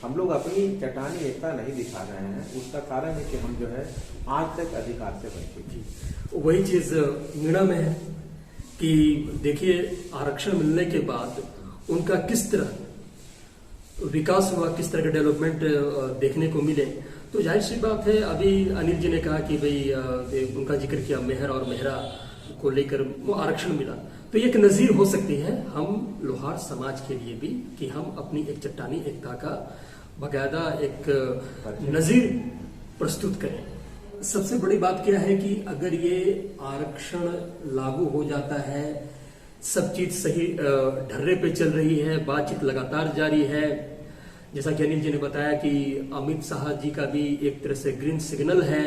हम लोग अपनी चट्टानी एकता नहीं दिखा रहे हैं। उसका कारण है कि हम जो है आज तक अधिकार से वंचित। वही चीज मीणा में है कि देखिए, आरक्षण मिलने के बाद उनका किस तरह विकास हुआ, किस तरह का डेवलपमेंट देखने को मिले। तो जाहिर सी बात है, अभी अनिल जी ने कहा कि भाई उनका जिक्र किया मेहर और मेहरा को लेकर वो आरक्षण मिला, तो एक नजीर हो सकती है हम लोहार समाज के लिए भी कि हम अपनी एक चट्टानी एकता का बाकायदा एक नजीर प्रस्तुत करें। सबसे बड़ी बात क्या है कि अगर ये आरक्षण लागू हो जाता है, सब चीज सही ढर्रे पे चल रही है, बातचीत लगातार जारी है, जैसा कि अनिल जी ने बताया कि अमित शाह जी का भी एक तरह से ग्रीन सिग्नल है,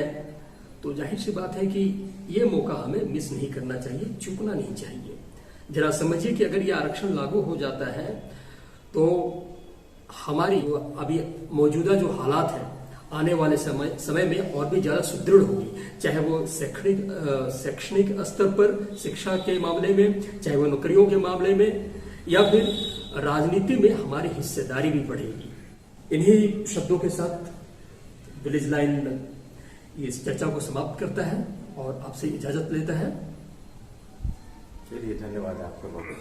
तो जाहिर सी बात है कि ये मौका हमें मिस नहीं करना चाहिए, चूकना नहीं चाहिए। जरा समझिए कि अगर ये आरक्षण लागू हो जाता है तो हमारी अभी मौजूदा जो हालात है आने वाले समय में और भी ज्यादा सुदृढ़ होगी, चाहे वो शैक्षणिक स्तर पर शिक्षा के मामले में, चाहे वो नौकरियों के मामले में, या फिर राजनीति में हमारी हिस्सेदारी भी बढ़ेगी। इन्हीं शब्दों के साथ विलेज लाइन इस चर्चा को समाप्त करता है और आपसे इजाजत लेता है। चलिए, धन्यवाद आपका बहुत।